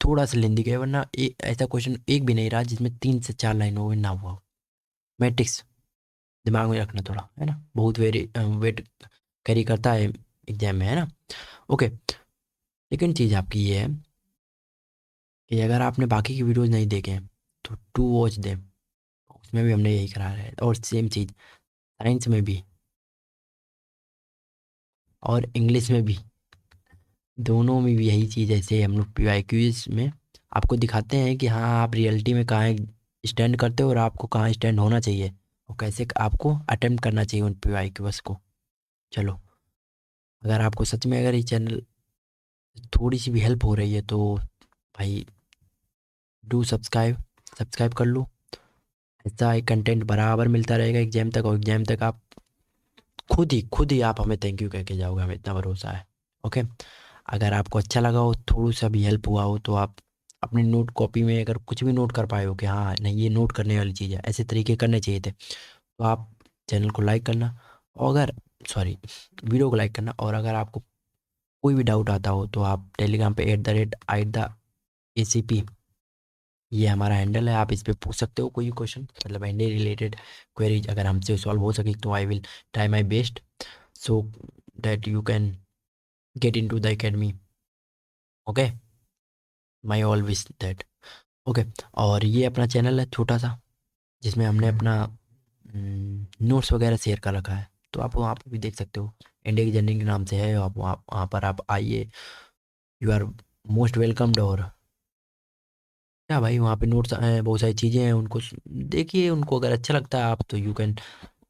थोड़ा सा लेंदी गया, वरना ऐसा क्वेश्चन एक भी नहीं रहा जिसमें 3 से 4 लाइन हो ना हुआ हो। मैट्रिक्स दिमाग में रखना थोड़ा, है ना, बहुत वेरी वेट कैरी करता है एग्जाम में, है ना। ओके, सेकेंड चीज़ आपकी ये है कि अगर आपने बाकी की वीडियोज़ नहीं देखे हैं, तो टू वॉच देम, उसमें भी हमने यही करा है। और सेम चीज़, साइंस में भी और इंग्लिश में भी, दोनों में भी यही चीज़ है। ऐसे हम लोग पीवाईक्यूज में आपको दिखाते हैं कि हाँ आप रियलिटी में कहाँ स्टैंड करते हो और आपको कहाँ स्टैंड होना चाहिए और कैसे आपको अटेम्प्ट करना चाहिए उन पीवाईक्यूज को। चलो, अगर आपको सच में अगर ये चैनल थोड़ी सी भी हेल्प हो रही है तो भाई डू सब्सक्राइब, सब्सक्राइब कर लो। ऐसा एक कंटेंट बराबर मिलता रहेगा एग्जाम तक, और एग्जाम तक आप खुद ही आप हमें थैंक यू कह के जाओगे, हमें इतना भरोसा है। ओके, अगर आपको अच्छा लगा हो, थोड़ा सा भी हेल्प हुआ हो, तो आप अपनी नोट कॉपी में अगर कुछ भी नोट कर पाए हो कि हाँ नहीं ये नोट करने वाली चीज़ है, ऐसे तरीके करने चाहिए थे, तो आप चैनल को लाइक करना। और अगर सॉरी, वीडियो को लाइक करना। और अगर आपको कोई भी डाउट आता हो तो आप टेलीग्राम पे @ACP, ये हमारा हैंडल है, आप इस पे पूछ सकते हो कोई भी क्वेश्चन, मतलब एनी रिलेटेड क्वेरीज अगर हमसे सॉल्व हो सके तो I will try my best so that you can get into the academy. Okay, my all wish that. Okay, और ये अपना चैनल है छोटा सा, जिसमें हमने अपना नोट्स वगैरह शेयर कर रखा है, तो आप वहाँ पर भी देख सकते हो। इंडिया की जर्नी के नाम से है, आप वहाँ पर आप आइए, यू आर मोस्ट वेलकम्ड। और क्या भाई, वहाँ पे नोट्स हैं, बहुत सारी चीज़ें हैं, उनको देखिए, उनको अगर अच्छा लगता है आप, तो you can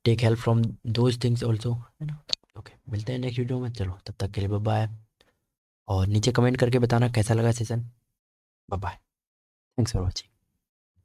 take help from those things also, है ना। ओके, मिलते हैं नेक्स्ट वीडियो में, चलो तब तक के लिए बाय बाय। और नीचे कमेंट करके बताना कैसा लगा session. Bye bye, thanks for watching.